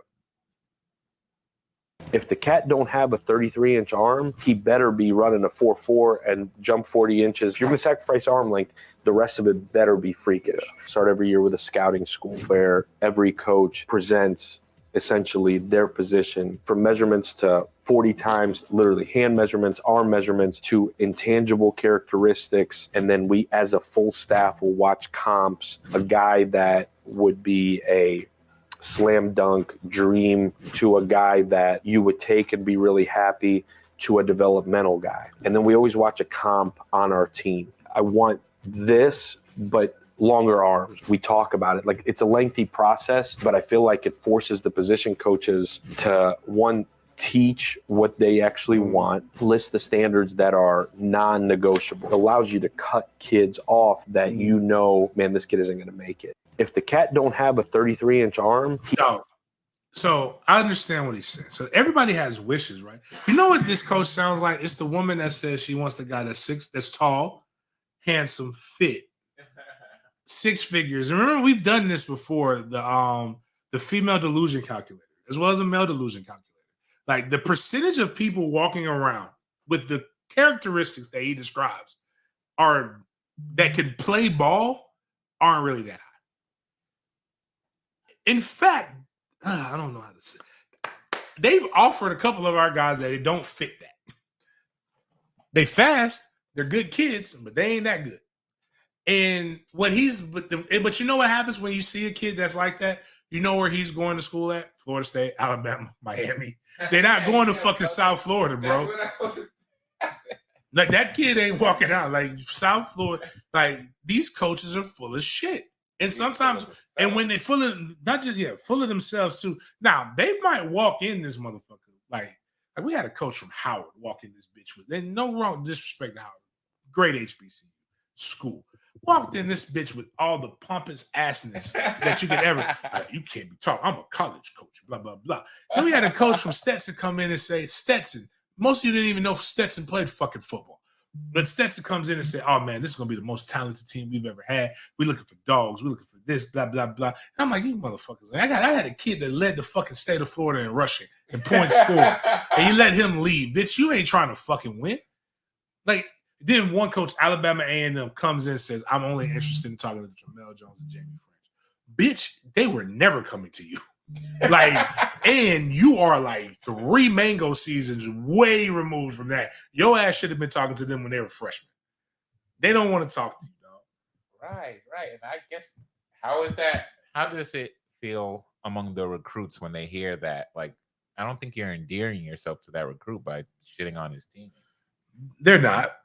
If the cat don't have a 33-inch arm, he better be running a 4.4 and jump 40 inches. If you're going to sacrifice arm length, the rest of it better be freakish. Start every year with a scouting school where every coach presents essentially their position, from measurements to 40 times, literally hand measurements, arm measurements, to intangible characteristics. And then we, as a full staff, will watch comps. A guy that would be a slam dunk dream to a guy that you would take and be really happy to a developmental guy. And then we always watch a comp on our team. I want this, but longer arms. We talk about it. Like, it's a lengthy process, but I feel like it forces the position coaches to, one, teach what they actually want, list the standards that are non-negotiable. It allows you to cut kids off that you know, man, this kid isn't going to make it. If the cat don't have a 33-inch arm, No. So I understand what he's saying. So everybody has wishes, right? You know what this coach sounds like? It's the woman that says she wants the guy that's tall, handsome, fit, 6 figures. And remember, we've done this before, the female delusion calculator, as well as a male delusion calculator. Like, the percentage of people walking around with the characteristics that he describes that can play ball aren't really that high. In fact, I don't know how to say it. They've offered a couple of our guys that they don't fit that. They fast, they're good kids, but they ain't that good. And but you know what happens when you see a kid that's like that? You know where he's going to school at? Florida State, Alabama, Miami. They're not going to fucking South Florida, bro. Like, that kid ain't walking out. Like, South Florida, like, these coaches are full of shit. And sometimes, and when they full of themselves too. Now, they might walk in this motherfucker. Like we had a coach from Howard walk in this bitch with, and no wrong disrespect to Howard. Great HBCU school. Walked in this bitch with all the pompous assness that you could ever. You can't be talking. I'm a college coach. Blah blah blah. Then we had a coach from Stetson come in and say, Stetson. Most of you didn't even know Stetson played fucking football. But Stetson comes in and say, oh man, this is gonna be the most talented team we've ever had. We're looking for dogs. We're looking for this, blah blah blah. And I'm like, you motherfuckers. I had a kid that led the fucking state of Florida in rushing and points scored, and you let him leave, bitch. You ain't trying to fucking win. Like. Then one coach, Alabama A&M, comes in and says, I'm only interested in talking to Jamel Jones and Jamie French. Bitch, they were never coming to you. Like, and you are like 3 mango seasons way removed from that. Your ass should have been talking to them when they were freshmen. They don't want to talk to you, dog. Right. And I guess, how is that? How does it feel among the recruits when they hear that? Like, I don't think you're endearing yourself to that recruit by shitting on his team. They're not.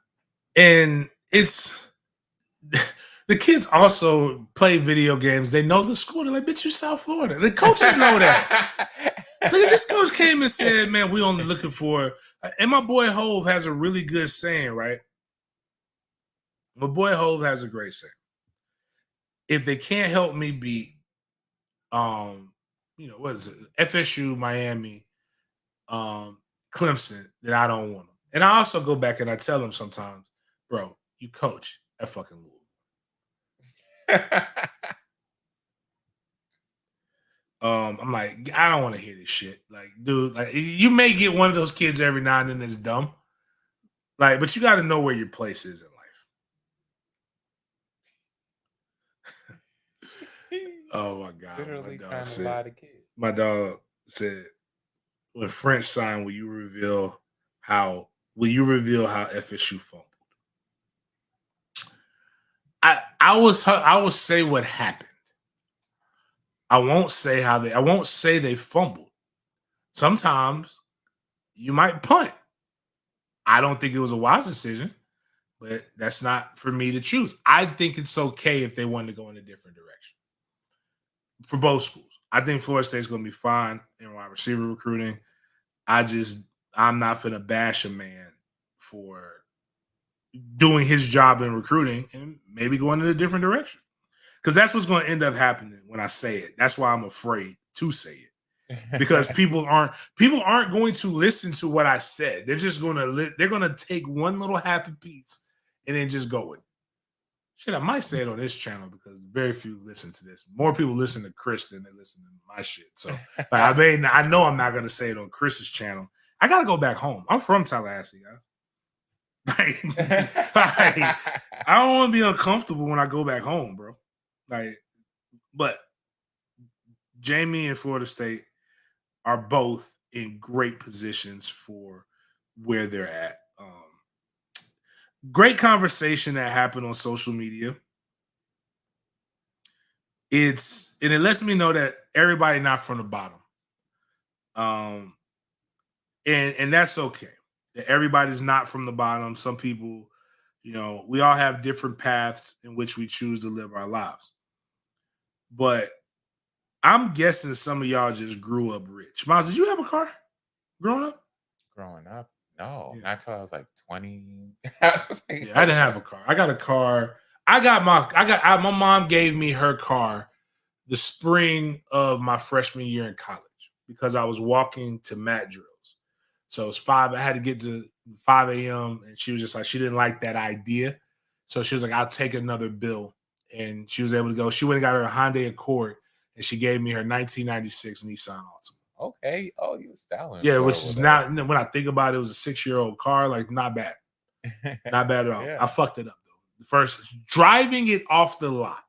And it's the kids also play video games. They know the school. They're like, bitch, you South Florida. The coaches know that. Look at this coach came and said, man, we only looking for, and my boy Hove has a really good saying, right? My boy Hove has a great saying. If they can't help me beat, what is it? FSU, Miami, Clemson, then I don't want them. And I also go back and I tell them sometimes, bro, you coach at fucking Louisville. I'm like, I don't want to hear this shit. Like, dude, like, you may get one of those kids every now and then that's dumb. Like, but you got to know where your place is in life. Oh my God. Literally trying to lie to kids. My dog said, when French signed, will you reveal how FSU fumbled? I will say what happened. I won't say they fumbled. Sometimes you might punt. I don't think it was a wise decision, but that's not for me to choose. I think it's okay if they wanted to go in a different direction for both schools. I think Florida State's going to be fine in wide receiver recruiting. I'm not going to bash a man for doing his job in recruiting and maybe going in a different direction. Because that's what's going to end up happening when I say it. That's why I'm afraid to say it. Because people aren't going to listen to what I said. They're just going to take one little half a piece and then just go with it. Shit, I might say it on this channel because very few listen to this. More people listen to Chris than they listen to my shit. So I know I'm not going to say it on Chris's channel. I got to go back home. I'm from Tallahassee, guys. I don't want to be uncomfortable when I go back home, bro. But Jamie in Florida State, are both in great positions for where they're at. Great conversation that happened on social media. And it lets me know that everybody not from the bottom. And that's okay. That everybody's not from the bottom. Some people, we all have different paths in which we choose to live our lives. But I'm guessing some of y'all just grew up rich. Miles, did you have a car growing up? Growing up, no, Yeah. not till I was like 20. I didn't have a car. I got a car. My mom gave me her car the spring of my freshman year in college because I was walking to mat drills. So it's 5. I had to get to 5 a.m. and she was just like, she didn't like that idea. So she was like, I'll take another bill. And she was able to go. She went and got her a Hyundai Accord and she gave me her 1996 Nissan Altima. Okay. Oh, you were styling. Yeah, which is not, when I think about it, it was a 6-year-old car. Like, not bad. Not bad at all. Yeah. I fucked it up, though. First, driving it off the lot.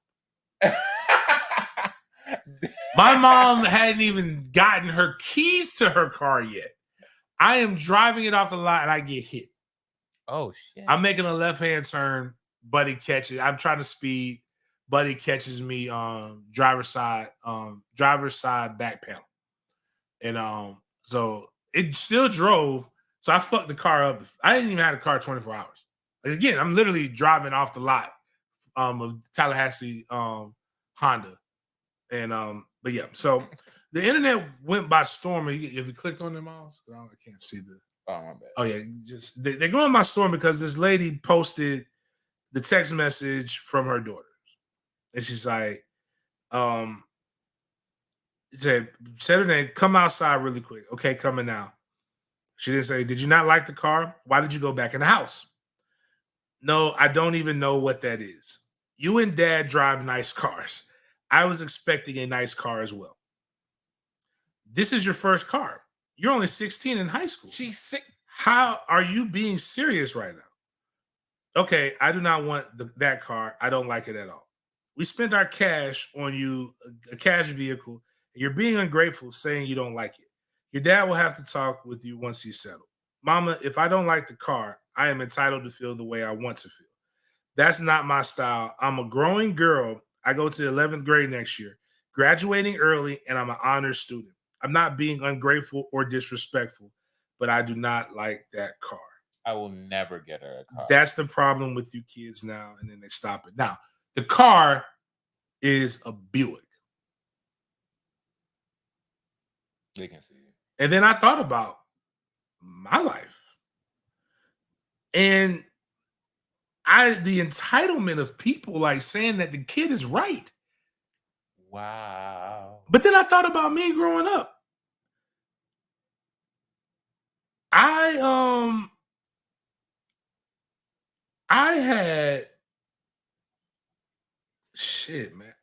My mom hadn't even gotten her keys to her car yet. I am driving it off the lot and I get hit. Oh, shit. I'm making a left-hand turn. Buddy catches. I'm trying to speed. Buddy catches me driver's side back panel. And so it still drove. So I fucked the car up. I didn't even have a car 24 hours. Again, I'm literally driving off the lot of Tallahassee Honda. And but yeah, so the internet went by storm. If you clicked on them, Miles, I can't see the. Oh, my bad. Oh yeah, just they're going by storm because this lady posted the text message from her daughters, and she's like, said her name, come outside really quick. Okay, coming now. She didn't say, did you not like the car? Why did you go back in the house? No, I don't even know what that is. You and Dad drive nice cars. I was expecting a nice car as well. This is your first car. You're only 16 in high school. She's sick. How are you being serious right now? Okay, I do not want that car. I don't like it at all. We spent our cash on you, a cash vehicle. And you're being ungrateful saying you don't like it. Your dad will have to talk with you once he's settled. Mama, if I don't like the car, I am entitled to feel the way I want to feel. That's not my style. I'm a growing girl. I go to the 11th grade next year, graduating early, and I'm an honors student. I'm not being ungrateful or disrespectful, but I do not like that car. I will never get her a car. That's the problem with you kids now, and then they stop it. Now, the car is a Buick. They can see it. And then I thought about my life. And the entitlement of people like saying that the kid is right. Wow. But then I thought about me growing up. I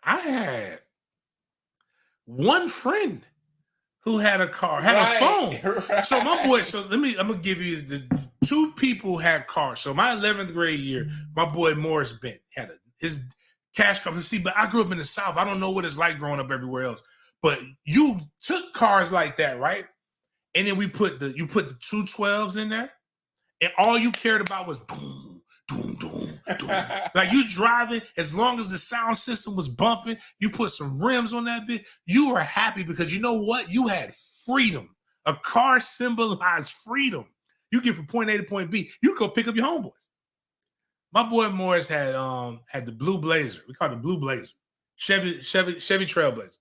had one friend who had a car, had a phone. Right. So my boy, I'm gonna give you the 2 people had cars. So my 11th grade year, my boy Morris Bent had his cash car. See, but I grew up in the South. I don't know what it's like growing up everywhere else. But you took cars like that, right? And then you put the 212s in there, and all you cared about was boom, doom, doom, doom. Like you driving, as long as the sound system was bumping, you put some rims on that bit, you were happy because you know what? You had freedom. A car symbolized freedom. You get from point A to point B. You go pick up your homeboys. My boy Morris had the blue Blazer. We call it the blue Blazer. Chevy Trailblazer.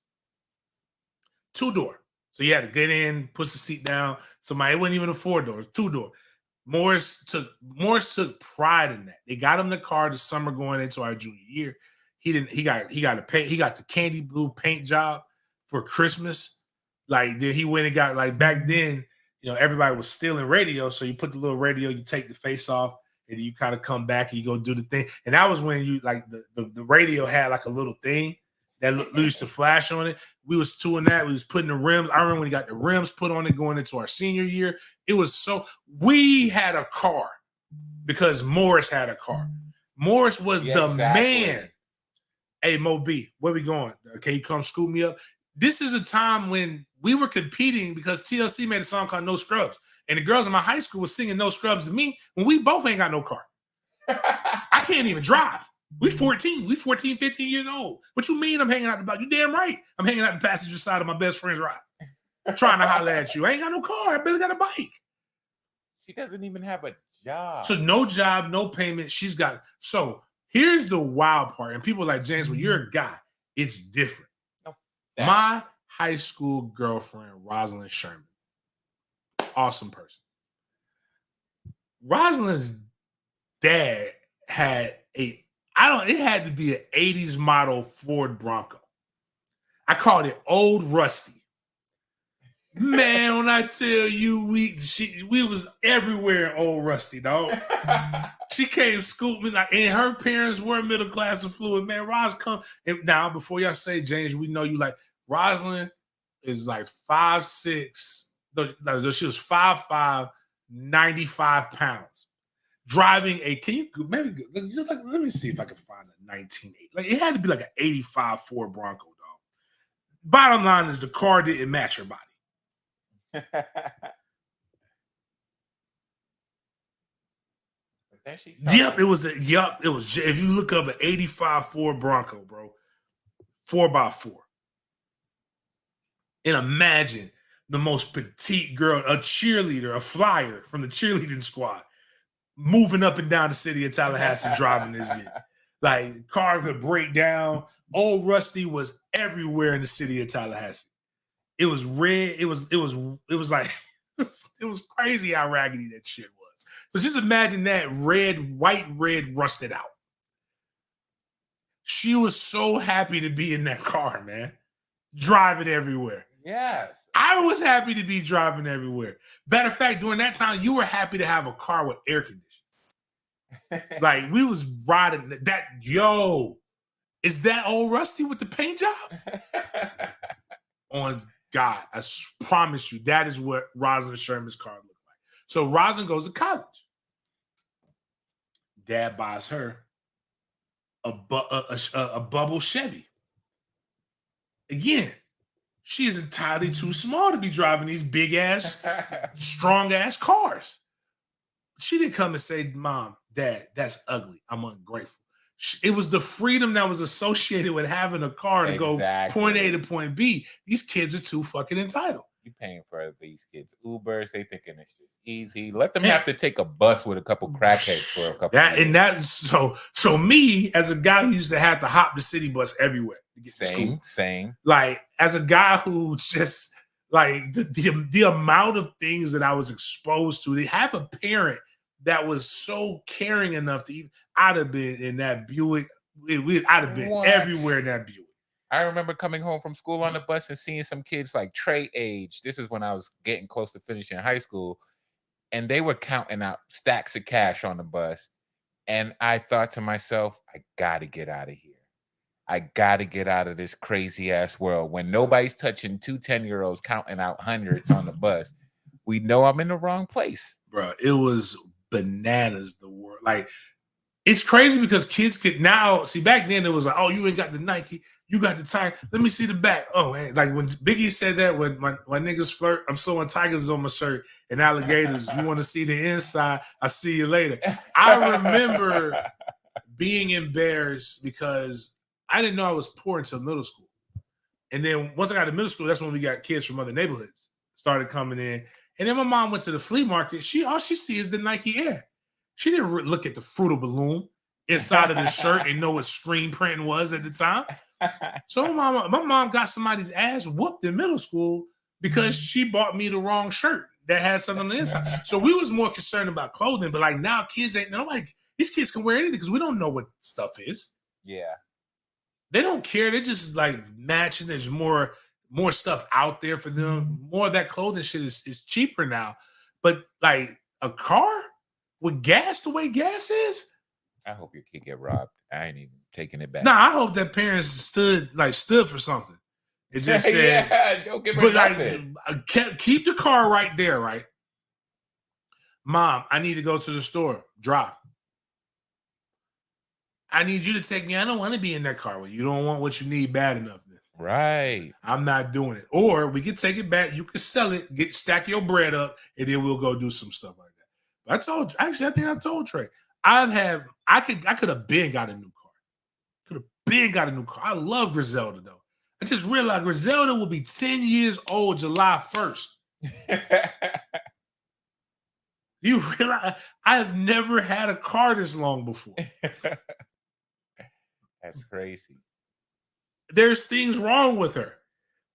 2-door. So you had to get in, push the seat down. It wasn't even a 4-door, 2-door. Morris took pride in that. They got him the car the summer going into our junior year. He got the candy blue paint job for Christmas. Like then he went and got, like, back then, everybody was stealing radio. So you put the little radio, you take the face off, and you kind of come back and you go do the thing. And that was when you like the radio had like a little thing that used to flash on it. We was doing that. We was putting the rims. I remember when he got the rims put on it going into our senior year. We had a car because Morris had a car. Morris was the man. Hey, Mo B, where we going? Can you come scoop me up? This is a time when we were competing because TLC made a song called No Scrubs. And the girls in my high school were singing No Scrubs to me when we both ain't got no car. I can't even drive. We 14, 15 years old. What you mean I'm hanging out the back? You damn right. I'm hanging out the passenger side of my best friend's ride. Trying to holler at you. I ain't got no car. I barely got a bike. She doesn't even have a job. So no job, no payment. She's got. So here's the wild part. And people are like, James, when you're a guy, it's different. My high school girlfriend, Rosalind Sherman. Awesome person. Rosalind's dad had it had to be an 80s model Ford Bronco. I called it Old Rusty. Man, when I tell you we was everywhere in Old Rusty, dog. She came scooping like, and her parents were middle class affluent. Man, Ros come and now before y'all say, James, we know you like Rosalind is like 5'6". She was 5'5", 95 pounds. Driving a, can you maybe let me see if I can find a 1980. Like it had to be like an 85 Ford Bronco, dog. Bottom line is the car didn't match her body. It was if you look up an 85 Ford Bronco, bro, 4x4. And imagine the most petite girl, a cheerleader, a flyer from the cheerleading squad, moving up and down the city of Tallahassee, driving this bitch. Like car could break down. Old Rusty was everywhere in the city of Tallahassee. It was red. It was like it was crazy how raggedy that shit was. So just imagine that white red rusted out. She was so happy to be in that car, man. Driving everywhere. Yes. I was happy to be driving everywhere. Matter of fact, during that time, you were happy to have a car with air conditioning. Like we was riding that. Yo, is that Old Rusty with the paint job? On God, I promise you, that is what Rosalind Sherman's car looked like. So Rosalind goes to college. Dad buys her a bubble Chevy. Again, she is entirely too small to be driving these big ass, strong ass cars. She didn't come and say, Mom, Dad, that's ugly. I'm ungrateful. It was the freedom that was associated with having a car to go point A to point B. These kids are too fucking entitled. You paying for these kids Ubers? They thinking it's just easy. Let them have to take a bus with a couple crackheads for a couple. So me as a guy who used to have to hop the city bus everywhere. To get Same. Like as a guy who just like the amount of things that I was exposed to. They have a parent that was so caring enough to even, I'd have been in that Buick. I'd have been everywhere in that Buick. I remember coming home from school on the bus and seeing some kids like Trey age. This is when I was getting close to finishing high school. And they were counting out stacks of cash on the bus. And I thought to myself, I got to get out of here. I got to get out of this crazy ass world. When nobody's touching 2 10-year-olds counting out hundreds on the bus, we know I'm in the wrong place. Bro, it was bananas, the world. Like, it's crazy because kids could now see. Back then it was like, oh, you ain't got the Nike, you got the Tiger. Let me see the back. Oh, man. Like when Biggie said that, when niggas flirt, I'm sewing tigers on my shirt and alligators. You want to see the inside? I'll see you later. I remember being embarrassed because I didn't know I was poor until middle school. And then once I got to middle school, that's when we got kids from other neighborhoods started coming in. And then my mom went to the flea market. All she sees is the Nike Air. She didn't look at the Fruit of Balloon inside of the shirt and know what screen printing was at the time. So my mom got somebody's ass whooped in middle school because she bought me the wrong shirt that had something on the inside. So we was more concerned about clothing, but like now kids ain't nobody. These kids can wear anything because we don't know what stuff is. Yeah, they don't care. They're just like matching. There's more stuff out there for them. More of that clothing shit is cheaper now. But like a car with gas the way gas is, I hope your kid get robbed. I ain't even taking it back. Nah, I hope that parents stood for something. It just said, yeah, don't give me nothing. Like, keep the car right there, right? Mom, I need to go to the store. Drop. I need you to take me. I don't want to be in that car with you. You don't want what you need bad enough. Then. Right. I'm not doing it. Or we can take it back. You can sell it, stack your bread up, and then we'll go do some stuff like that. But I think I told Trey, I could have been got a new car. Could have been got a new car. I love Griselda though. I just realized Griselda will be 10 years old July 1st. You realize I've never had a car this long before. That's crazy. There's things wrong with her,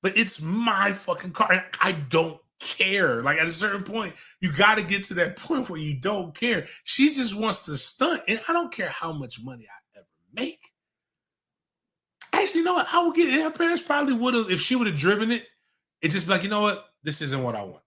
but it's my fucking car. And I don't care. Like at a certain point, you got to get to that point where you don't care. She just wants to stunt, and I don't care how much money I ever make. Actually, you know what? I would get. Her parents probably would have, if she would have driven it. It just be like, you know what? This isn't what I want.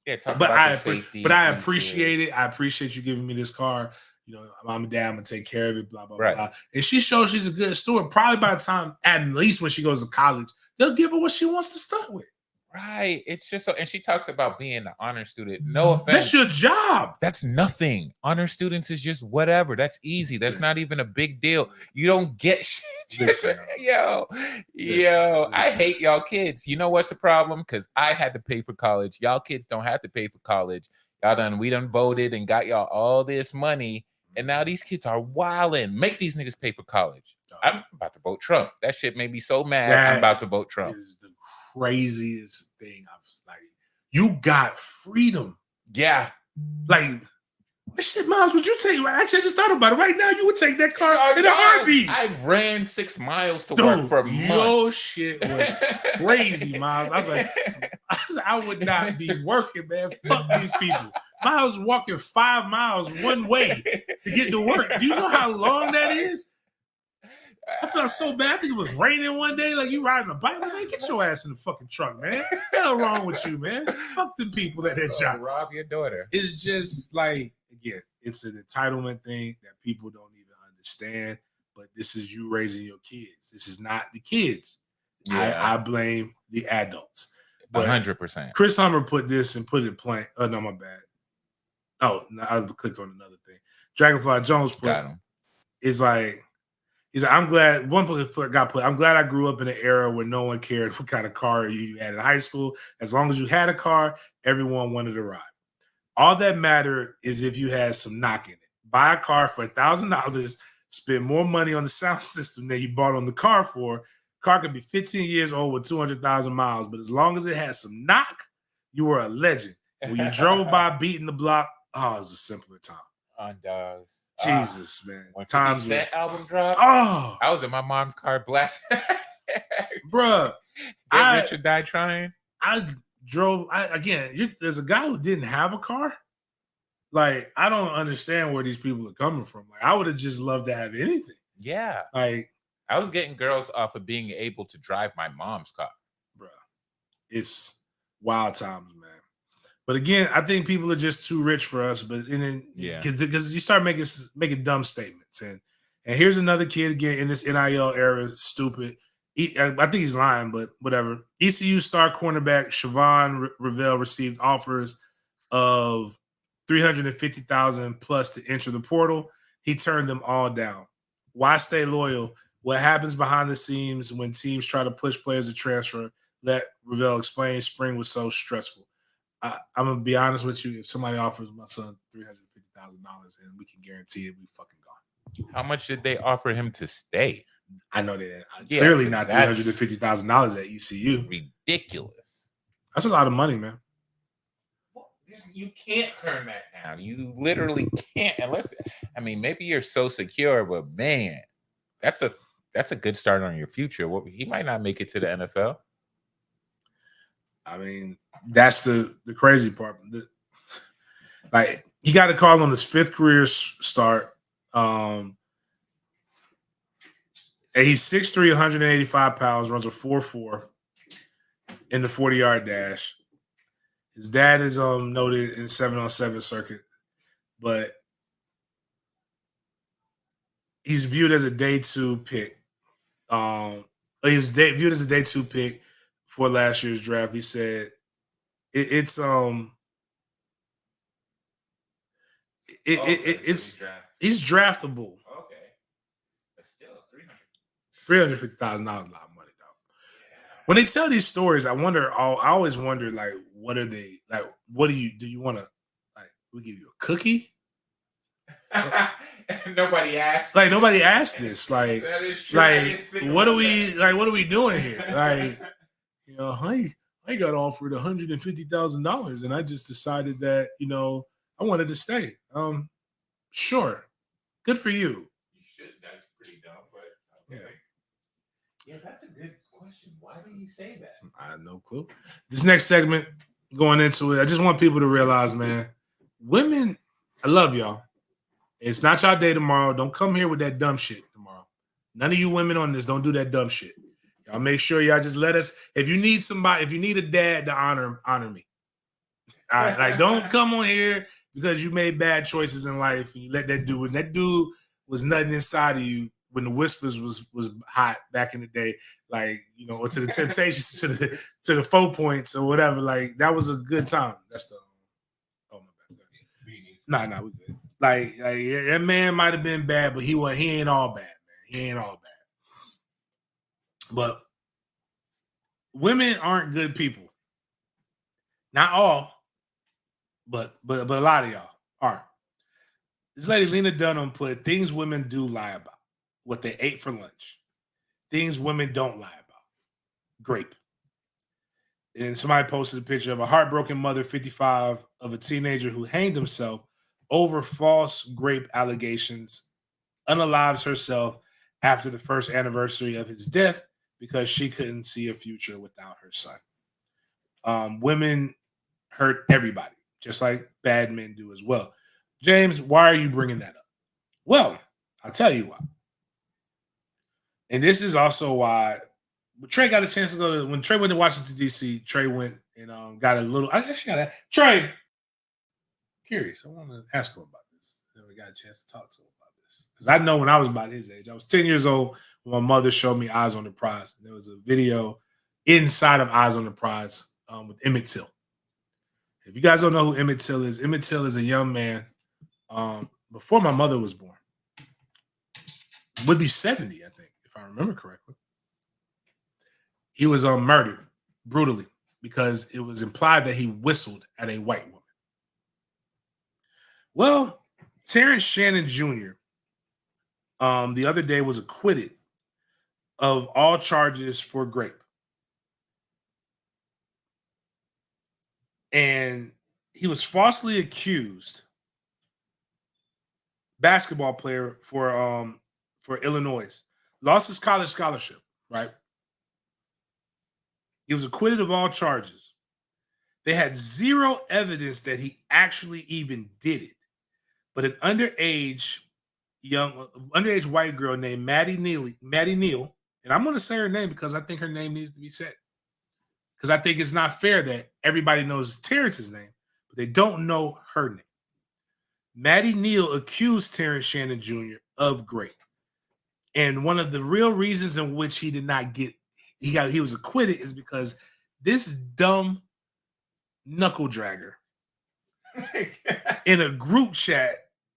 Yeah, but I appreciate it. I appreciate you giving me this car. You know, mom and dad, I'm gonna take care of it. Blah blah blah. And she shows she's a good steward. Probably by the time, at least when she goes to college, they'll give her what she wants to stunt with. Right. It's just so, and she talks about being an honor student. No offense. That's your job. That's nothing. Honor students is just whatever. That's easy. That's not even a big deal. You don't get shit. Yo, I hate y'all kids. You know what's the problem? Because I had to pay for college. Y'all kids don't have to pay for college. We done voted and got y'all all this money. And now these kids are wilding. Make these niggas pay for college. I'm about to vote Trump. That shit made me so mad. I'm about to vote Trump. Is the craziest thing. I was like, you got freedom. Yeah. Like, shit, Miles, would you take? Actually, I just thought about it. Right now, you would take that car in a heartbeat. I ran 6 miles to work for months. Your shit was crazy, Miles. I was like, I would not be working, man. Fuck these people. Miles walking 5 miles one way to get to work. Do you know how long that is? I felt so bad. I think it was raining one day. Like you riding a bike. Like, man, get your ass in the fucking truck, man. What the hell wrong with you, man? Fuck the people at that job. Rob your daughter. It's just like, again, it's an entitlement thing that people don't even understand. But this is you raising your kids. This is not the kids. Yeah. I blame the adults. 100%. Chris Hummer put this and put it plain. Oh, no, my bad. Oh, no, I clicked on another thing. Dragonfly Jones put is like, he's like, I'm glad one got put. I'm glad I grew up in an era where no one cared what kind of car you had in high school. As long as you had a car, everyone wanted to ride. All that mattered is if you had some knock in it. Buy a car for $1,000, spend more money on the sound system than you bought on the car for. Car could be 15 years old with 200,000 miles, but as long as it had some knock, you were a legend. When you drove by beating the block, it was a simpler time. On dogs. Jesus, man. When Times album dropped, I was in my mom's car blasting. Bruh. Get Rich or Die Trying. I drove, there's a guy who didn't have a car. Like, I don't understand where these people are coming from. Like, I would have just loved to have anything. Yeah. Like, I was getting girls off of being able to drive my mom's car. Bruh. It's wild times, man. But again, I think people are just too rich for us. But because you start making dumb statements, and here's another kid again in this NIL era, stupid. I think he's lying, but whatever. ECU star cornerback Siobhan Revelle received offers of $350,000 plus to enter the portal. He turned them all down. Why stay loyal? What happens behind the scenes when teams try to push players to transfer? Let Revelle explain. Spring was so stressful. I'm gonna be honest with you. If somebody offers my son $350,000 and we can guarantee it, we fucking gone. How much did they offer him to stay? I know that clearly not $350,000 at ECU. Ridiculous. That's a lot of money, man. You can't turn that down. You literally can't, unless maybe you're so secure, but man, that's a good start on your future. He might not make it to the NFL. I mean, that's the crazy part. Like, he got a call on his 5th career start. And he's 6'3", 185 pounds, runs a 4.4 in the 40-yard dash. His dad is noted in the 7-on-7 circuit, but he's viewed as a day 2 pick. He was viewed as a day 2 pick for last year's draft. He said he's draftable. Okay, but still $350,000 a lot of money, though. When they tell these stories, I always wonder, like, what are they like? What do you want to like? We give you a cookie? Nobody asked. Like nobody asked this. Like, That is true. I didn't think about that. what are we doing here? Like, I got offered $150,000, and I just decided that I wanted to stay. Sure, good for you. You should. That's pretty dumb, but okay. Yeah, that's a good question. Why did he say that? I have no clue. This next segment, going into it, I just want people to realize, man, women, I love y'all. It's not y'all day tomorrow. Don't come here with that dumb shit tomorrow. None of you women on this, don't do that dumb shit. Y'all make sure y'all just let us. If you need somebody, if you need a dad to honor me. All right, like don't come on here because you made bad choices in life and you let that dude. When that dude was nothing inside of you when the Whispers was hot back in the day, like or to the Temptations, to the 4 points or whatever. Like that was a good time. That's the. Oh my bad. Nah, we good. Like that man might have been bad, but he ain't all bad, man. He ain't all bad. But women aren't good people. Not all, but a lot of y'all are. This lady Lena Dunham put things women do lie about. What they ate for lunch. Things women don't lie about. Grape. And somebody posted a picture of a heartbroken mother, 55, of a teenager who hanged himself over false grape allegations, unalives herself after the first anniversary of his death because she couldn't see a future without her son. Women hurt everybody, just like bad men do as well. James, why are you bringing that up? Well, I'll tell you why. And this is also why Trey got a chance to go to, when Trey went to Washington, D.C., Trey went and got a little, I guess you got that. Trey, curious. I want to ask him about this. Never got a chance to talk to him about this. Because I know when I was about his age, I was 10 years old when my mother showed me Eyes on the Prize. And there was a video inside of Eyes on the Prize with Emmett Till. If you guys don't know who Emmett Till is a young man before my mother was born. Would be 70, I think, if I remember correctly. He was murdered brutally because it was implied that he whistled at a white woman. Well, Terrence Shannon Jr. The other day was acquitted of all charges for grape. And he was falsely accused, basketball player for Illinois, lost his college scholarship, right? He was acquitted of all charges. They had zero evidence that he actually even did it. But an underage white girl named Maddie Neal, and I'm going to say her name because I think her name needs to be said. Because I think it's not fair that everybody knows Terrence's name, but they don't know her name. Maddie Neal accused Terrence Shannon Jr. of grape. And one of the real reasons in which he did not get, he was acquitted is because this dumb knuckle dragger in a group chat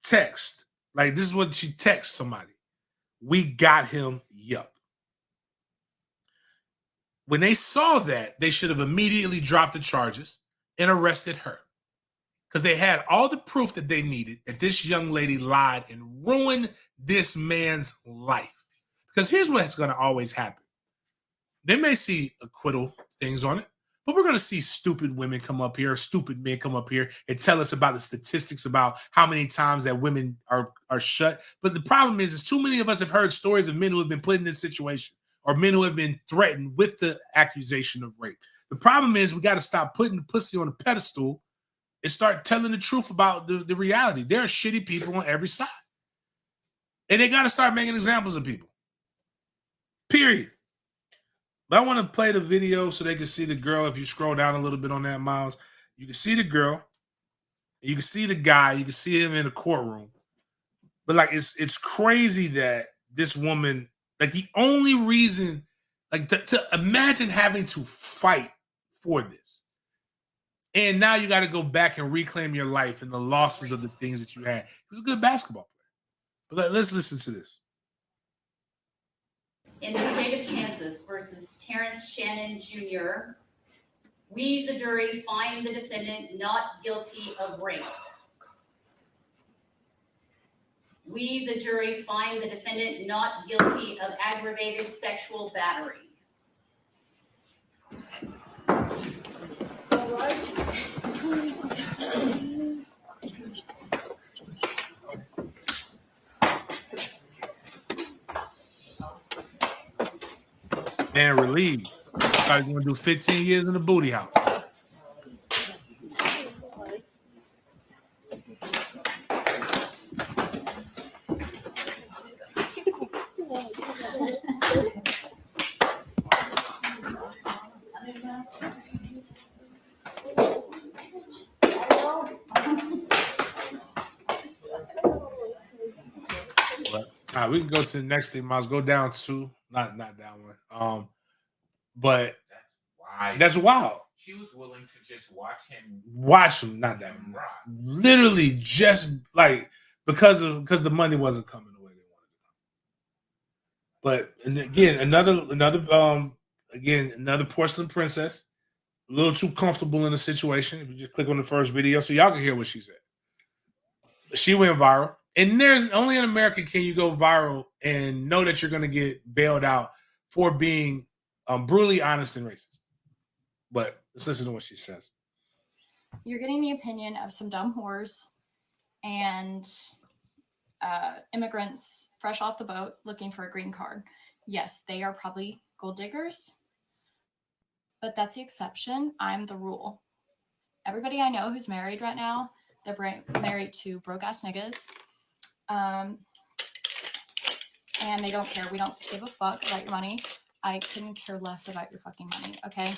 text, like this is what she texts somebody. We got him, yup. When they saw that, they should have immediately dropped the charges and arrested her. Because they had all the proof that they needed that this young lady lied and ruined this man's life. Because here's what's going to always happen. They may see acquittal things on it, but we're going to see stupid women come up here, stupid men come up here and tell us about the statistics about how many times that women are shut. But the problem is too many of us have heard stories of men who have been put in this situation or men who have been threatened with the accusation of rape. The problem is we got to stop putting the pussy on a pedestal and start telling the truth about the reality. There are shitty people on every side. And they got to start making examples of people. Period. But I want to play the video so they can see the girl. If you scroll down a little bit on that, Miles, you can see the girl. You can see the guy. You can see him in the courtroom. But like, it's crazy that this woman, like the only reason, like to imagine having to fight for this. And now you got to go back and reclaim your life and the losses of the things that you had. He was a good basketball player. But let's listen to this. In the state of Kansas versus Terrence Shannon Jr., we, the jury, find the defendant not guilty of rape. We, the jury, find the defendant not guilty of aggravated sexual battery. Man, relieved. Probably going to do 15 years in the booty house. All right, we can go to the next thing, Miles. Go down two. Not down one. But that's wild. She was willing to just watch him. Not that one. Literally just like because the money wasn't coming the way they wanted to come. But and again, another porcelain princess, a little too comfortable in the situation. If you just click on the first video so y'all can hear what she said. She went viral. And there's only in America can you go viral and know that you're going to get bailed out for being brutally honest and racist. But let's listen to what she says. You're getting the opinion of some dumb whores and immigrants fresh off the boat looking for a green card. Yes, they are probably gold diggers, but that's the exception. I'm the rule. Everybody I know who's married right now, they're married to broke-ass niggas. And they don't care. We don't give a fuck about your money. I couldn't care less about your fucking money, okay?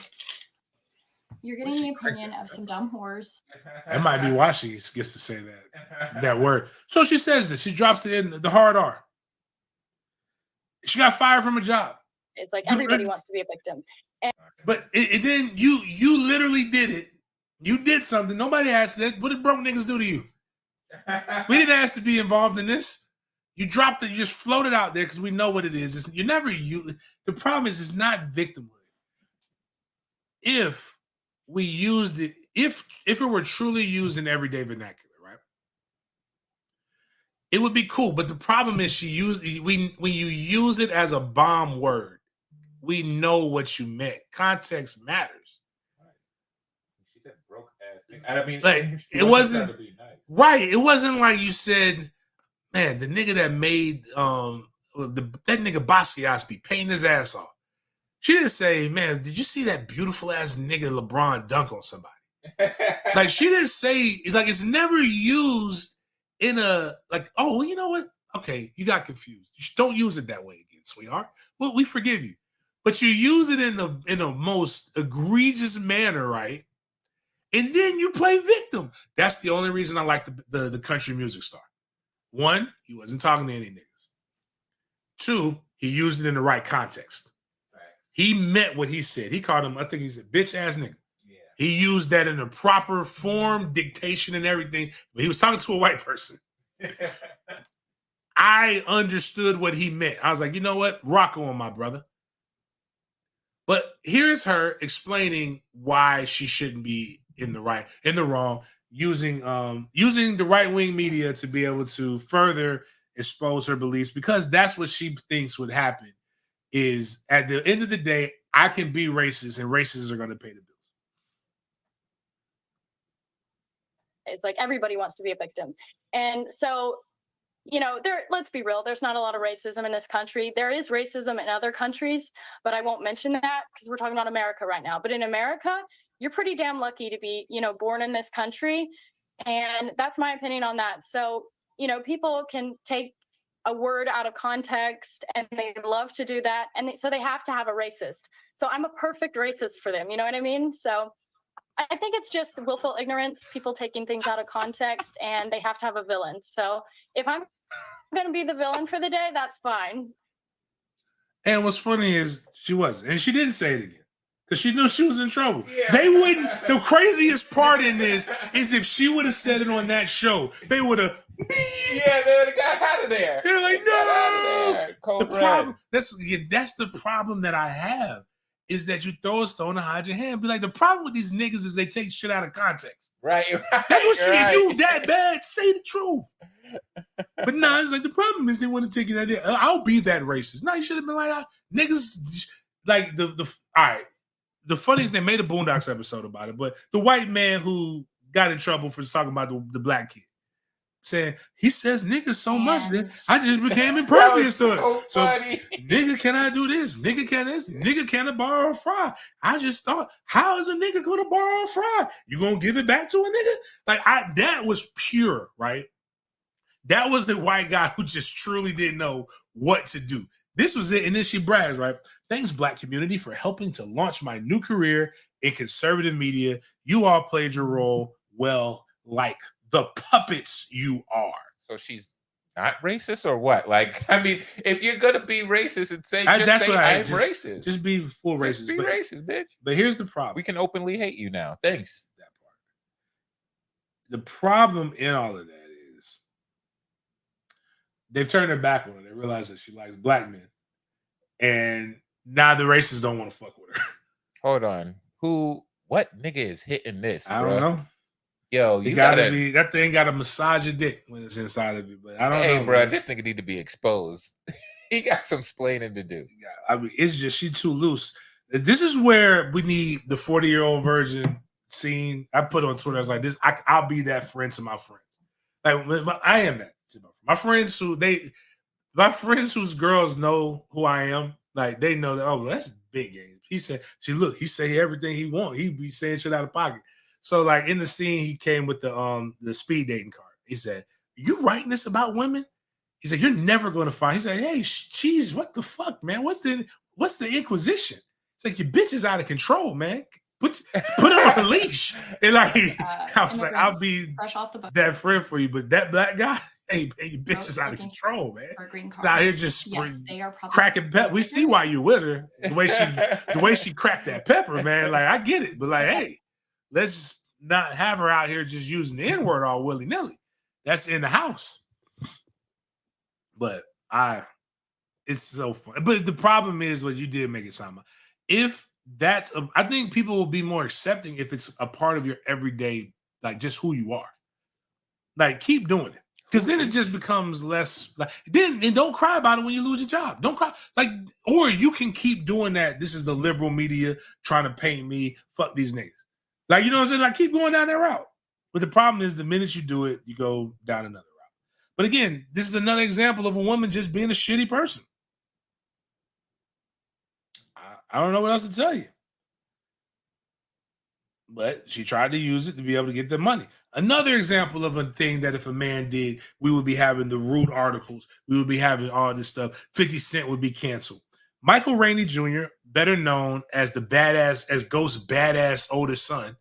You're getting the opinion of some dumb whores. That might be why she gets to say that word. So she says this. She drops the hard R. She got fired from a job. It's like everybody wants to be a victim. But then you literally did it. You did something. Nobody asked that. What did broke niggas do to you? We didn't ask to be involved in this. You dropped it. You just floated out there because we know what it is. The problem is it's not victimhood. If we used it, if it were truly used in everyday vernacular, right? It would be cool. But the problem is when you use it as a bomb word, we know what you meant. Context matters. She said broke ass. I mean, like it wasn't right. It wasn't like you said, man, the nigga that made that nigga Basquiat be painting his ass off. She didn't say, man, did you see that beautiful ass nigga LeBron dunk on somebody? Like she didn't say, like it's never used in a like, oh, well, you know what? Okay, you got confused. Don't use it that way again, sweetheart. Well, we forgive you. But you use it in a most egregious manner, right? And then you play victim. That's the only reason I like the country music star. One, he wasn't talking to any niggas. Two, he used it in the right context. Right. He meant what he said. He called him, I think he said, bitch ass nigga. Yeah. He used that in the proper form, dictation, and everything. But he was talking to a white person. I understood what he meant. I was like, you know what? Rock on, my brother. But here's her explaining why she shouldn't be in the wrong, using the right-wing media to be able to further expose her beliefs, because that's what she thinks would happen is at the end of the day, I can be racist and racists are going to pay the bills. It's like everybody wants to be a victim. And so, you know, let's be real, there's not a lot of racism in this country. There is racism in other countries, but I won't mention that because we're talking about America right now. But in America, you're pretty damn lucky to be, you know, born in this country. And that's my opinion on that. So, you know, people can take a word out of context and they love to do that. And so they have to have a racist. So I'm a perfect racist for them. You know what I mean? So I think it's just willful ignorance, people taking things out of context, and they have to have a villain. So if I'm going to be the villain for the day, that's fine. And what's funny is she wasn't. And she didn't say it again because she knew she was in trouble. Yeah. They wouldn't. The craziest part in this is if she would have said it on that show, they would have. Yeah, they would have got out of there. They're like, no. The problem, that's the problem that I have is that you throw a stone to hide your hand. Be like, the problem with these niggas is they take shit out of context. Right. That's what shit. If you that bad, say the truth. But nah, it's like the problem is they want to take it out there. I'll be that racist. No, you should have been like, niggas, like the all right. The funniest, they made a Boondocks episode about it, but the white man who got in trouble for talking about the black kid, saying he says niggas so much that I just became impervious to it. So nigga, can I do this? Nigga, can this? Nigga, can I borrow a fry? I just thought, how is a nigga gonna borrow a fry? You gonna give it back to a nigga? Like that was pure, right? That was the white guy who just truly didn't know what to do. This was it. And then she brags, right? Thanks, Black community, for helping to launch my new career in conservative media. You all played your role well, like the puppets you are. So she's not racist or what? Like, I mean, if you're going to be racist and say, I'm racist. Just be full racist. Just be racist, bitch. But here's the problem. We can openly hate you now. Thanks. That part. The problem in all of that is they've turned their back on her. They realize that she likes black men. And now the racists don't want to fuck with her. Hold on. What nigga is hitting this? I don't know. Yo, you gotta be, that thing gotta massage your dick when it's inside of you. But I don't know. Hey, bro, this nigga need to be exposed. He got some splaining to do. I mean, it's just she too loose. This is where we need the 40-year-old virgin scene. I put on Twitter. I was like, "This, I'll be that friend to my friends. Like I am that. My friends whose girls know who I am. Like they know that. Oh, that's big game. He said, he say everything he want. He be saying shit out of pocket. So like in the scene, he came with the speed dating card. He said, "You writing this about women?" He said, "You're never going to find." He said, "Hey, geez, what the fuck, man? What's the Inquisition?" It's like your bitch is out of control, man. Put her on a leash. And like I was like, I'll be fresh off the boat. That friend for you, but that black guy, hey, your bitch is out of control, man. Out here just cracking pepper. We see why you with her. The way she cracked that pepper, man. Like I get it, but like, hey. Let's not have her out here just using the N-word all willy-nilly. That's in the house. But it's so fun. But the problem is what you did make it sound like. If I think people will be more accepting if it's a part of your everyday, like just who you are. Like keep doing it. Because then it just becomes less like and don't cry about it when you lose your job. Don't cry. Like, or you can keep doing that. This is the liberal media trying to paint me. Fuck these niggas. Like, you know what I'm saying? Like, keep going down that route. But the problem is the minute you do it, you go down another route. But again, this is another example of a woman just being a shitty person. I don't know what else to tell you. But she tried to use it to be able to get the money. Another example of a thing that if a man did, we would be having the rude articles. We would be having all this stuff. 50 Cent would be canceled. Michael Rainey Jr., better known as Ghost's badass oldest son,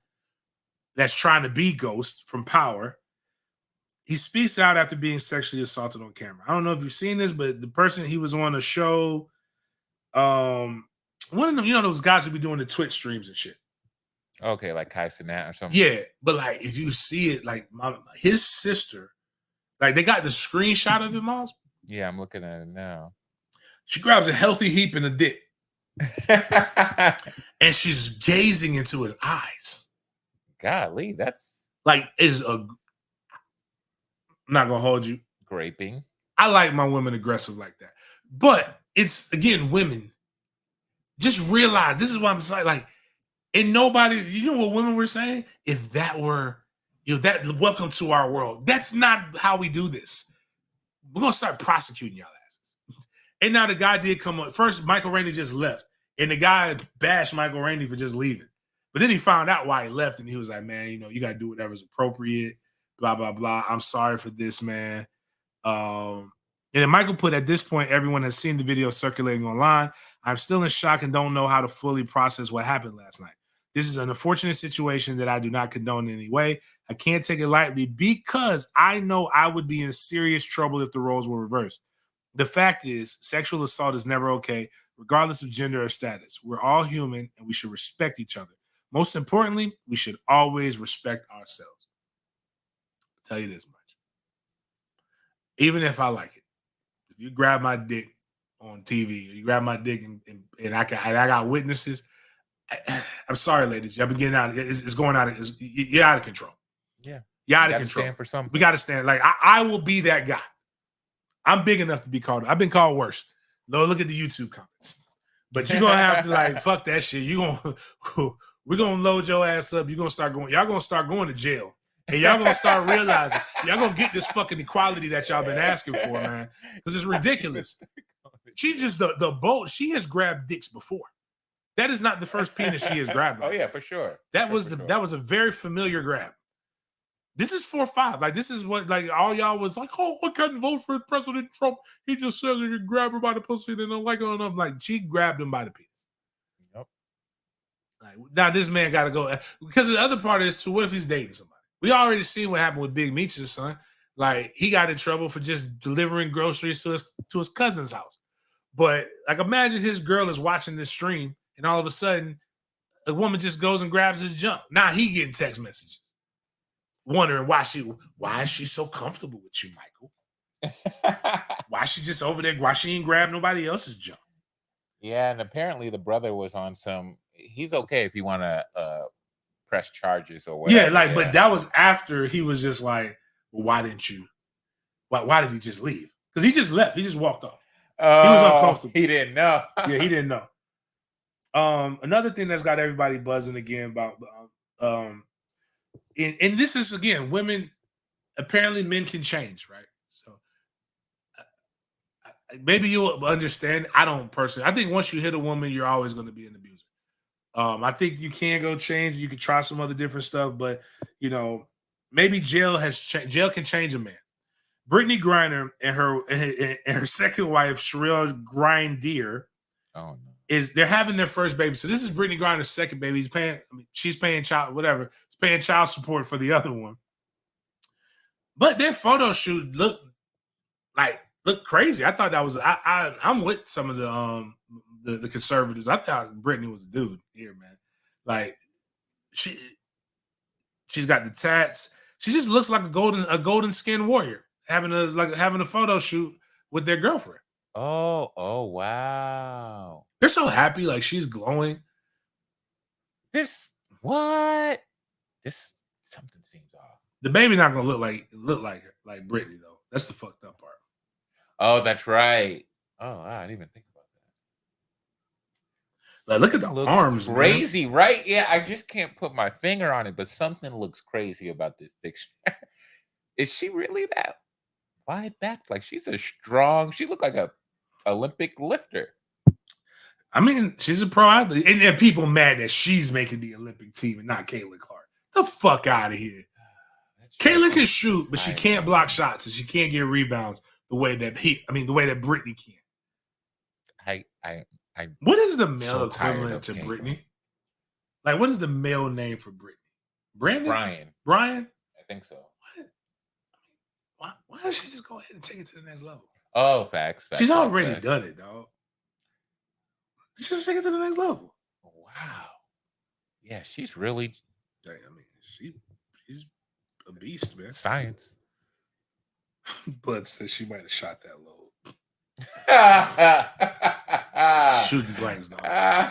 that's trying to be Ghost from Power. He speaks out after being sexually assaulted on camera. I don't know if you've seen this, but the person, he was on a show. One of them, those guys who be doing the Twitch streams and shit. Okay, like Kai Cenat or something. Yeah, but like if you see it, like his sister, like they got the screenshot of it, Miles. Yeah, I'm looking at it now. She grabs a healthy heap in the dick. And she's gazing into his eyes. Golly, that's like I'm not gonna hold you. Graping. I like my women aggressive like that. But it's again, women. Just realize this is what I'm saying. Like, and nobody, you know what women were saying? If that were, that welcome to our world. That's not how we do this. We're gonna start prosecuting y'all asses. And now the guy did come up. First, Michael Rainey just left. And the guy bashed Michael Rainey for just leaving. But then he found out why he left. And he was like, man, you got to do whatever's appropriate. Blah, blah, blah. I'm sorry for this, man. And then Michael put, at this point, everyone has seen the video circulating online. I'm still in shock and don't know how to fully process what happened last night. This is an unfortunate situation that I do not condone in any way. I can't take it lightly because I know I would be in serious trouble if the roles were reversed. The fact is, sexual assault is never okay, regardless of gender or status. We're all human and we should respect each other. Most importantly, we should always respect ourselves. I'll tell you this much. Even if I like it, if you grab my dick on TV, or you grab my dick and I got witnesses, I'm sorry, ladies. Y'all been getting out. It's going out. You're out of control. Yeah. You're out You of gotta control. stand for something. We got to stand. Like, I will be that guy. I'm big enough to be called. I've been called worse. No, look at the YouTube comments. But you're gonna have to like fuck that shit. We're gonna load your ass up. You're gonna start going. Y'all gonna start going to jail. And y'all gonna start realizing y'all gonna get this fucking equality that y'all been asking for, man. Because it's ridiculous. She just the boat. She has grabbed dicks before. That is not the first penis she has grabbed. Oh yeah, for sure. That was a very familiar grab. This is 4-5. Like, this is what, like, all y'all was like, oh, I couldn't vote for President Trump. He just said that you grab her by the pussy, they don't like her enough. Like, she grabbed him by the penis. Yep. Like, now this man got to go. Because the other part is, so what if he's dating somebody? We already seen what happened with Big Meech's son. Like, he got in trouble for just delivering groceries to his cousin's house. But, like, imagine his girl is watching this stream, and all of a sudden, a woman just goes and grabs his junk. Now he getting text messages. Wondering why is she so comfortable with you, Michael? Why she just over there? Why she ain't grab nobody else's junk? Yeah, and apparently the brother was on some. He's okay if you want to press charges or whatever. Yeah, like, but that was after he was just like, well, why didn't you? Why did he just leave? Because he just left. He just walked off. He was uncomfortable. He didn't know. Yeah, he didn't know. Another thing that's got everybody buzzing again about and this is, again, women, apparently men can change, right? So maybe you'll understand. I don't personally. I think once you hit a woman, you're always going to be an abuser. I think you can go change. You can try some other different stuff, but, you know, maybe jail can change a man. Brittany Griner and her second wife, Sherelle Grindier, they're having their first baby. So this is Brittany Griner's second baby. She's paying child support for the other one. But their photo shoot looked crazy. I thought that was I'm with some of the conservatives. I thought Brittany was a dude here, man. Like, she's got the tats. She just looks like a golden skinned warrior having a photo shoot with their girlfriend. Oh wow. They're so happy, like she's glowing. Something seems off. The baby not gonna look like her, like Brittany though. That's the fucked up part. Oh, that's right. Oh, I didn't even think about that. Like, look at the arms, crazy, man. Right? Yeah, I just can't put my finger on it, but something looks crazy about this picture. Is she really that wide back? Like, she looked like a Olympic lifter. I mean, she's a pro athlete, and people mad that she's making the Olympic team and not Caitlin Clark. The fuck out of here. Caitlin can shoot, but she can't block shots, and she can't get rebounds the way that Brittany can. What is the male equivalent to Brittany? Like, what is the male name for Brittany? Brandon? Brian? I think so. What? Why does she just go ahead and take it to the next level? Oh, facts. She's already done it, dog. Just take it to the next level. Wow. Yeah, she's really. I mean, she's a beast, man. Science. Bud says she might have shot that low. Shooting blanks, dog.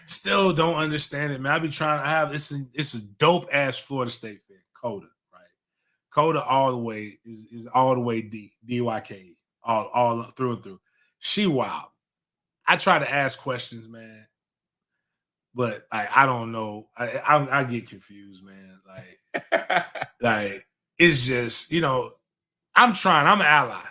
Still don't understand it, man. I be trying. It's a dope ass Florida State fan, Coda, right? Coda all the way is all the way DYK, all through and through. She wild. I try to ask questions, man, but I don't know. I get confused, man. Like it's just, I'm an ally,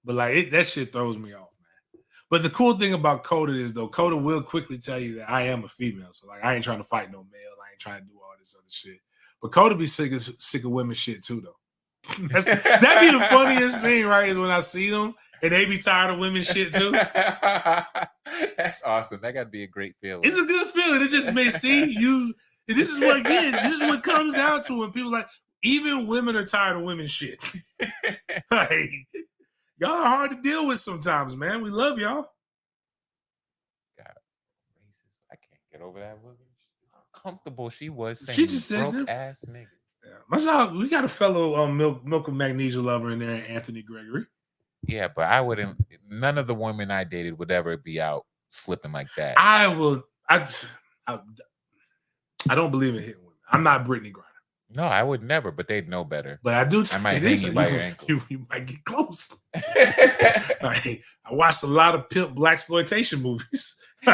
but that shit throws me off, man. But the cool thing about Coda is, though, Coda will quickly tell you that I am a female, so I ain't trying to fight no male. I ain't trying to do all this other shit. But Coda be sick of women shit too, though. That'd be the funniest thing, right? Is when I see them and they be tired of women shit too. That's awesome. That gotta be a great feeling. It's a good feeling. It just may see you. And this is what comes down to when people even women are tired of women shit. Like, y'all are hard to deal with sometimes, man. We love y'all. God, I can't get over that woman. How comfortable she was saying, she just said broke ass nigga. Yeah. We got a fellow milk of magnesia lover in there, Anthony Gregory. Yeah, but none of the women I dated would ever be out slipping like that. I don't believe in hitting women. I'm not Brittany Griner. No, I would never, but they'd know better. But I do. I might hang you by your ankle. You might get close. I watched a lot of pimp blaxploitation movies. All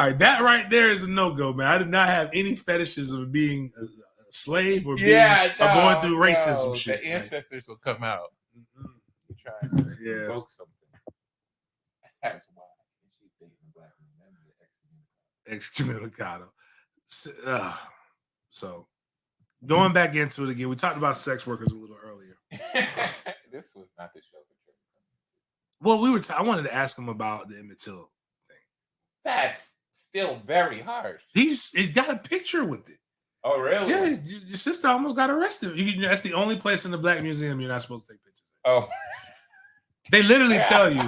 right, that right there is a no-go, man. I did not have any fetishes of being a slave or being going through racism shit. The ancestors will come out. You try to invoke something. That's why she's dating a black man. Excommunicado. So going back into it again, we talked about sex workers a little earlier. This was not the show. Well, I wanted to ask him about the Emmett Till thing. That's still very harsh. He's got a picture with it. Oh, really? Yeah, your sister almost got arrested. That's the only place in the Black Museum you're not supposed to take pictures. Oh. They literally tell you.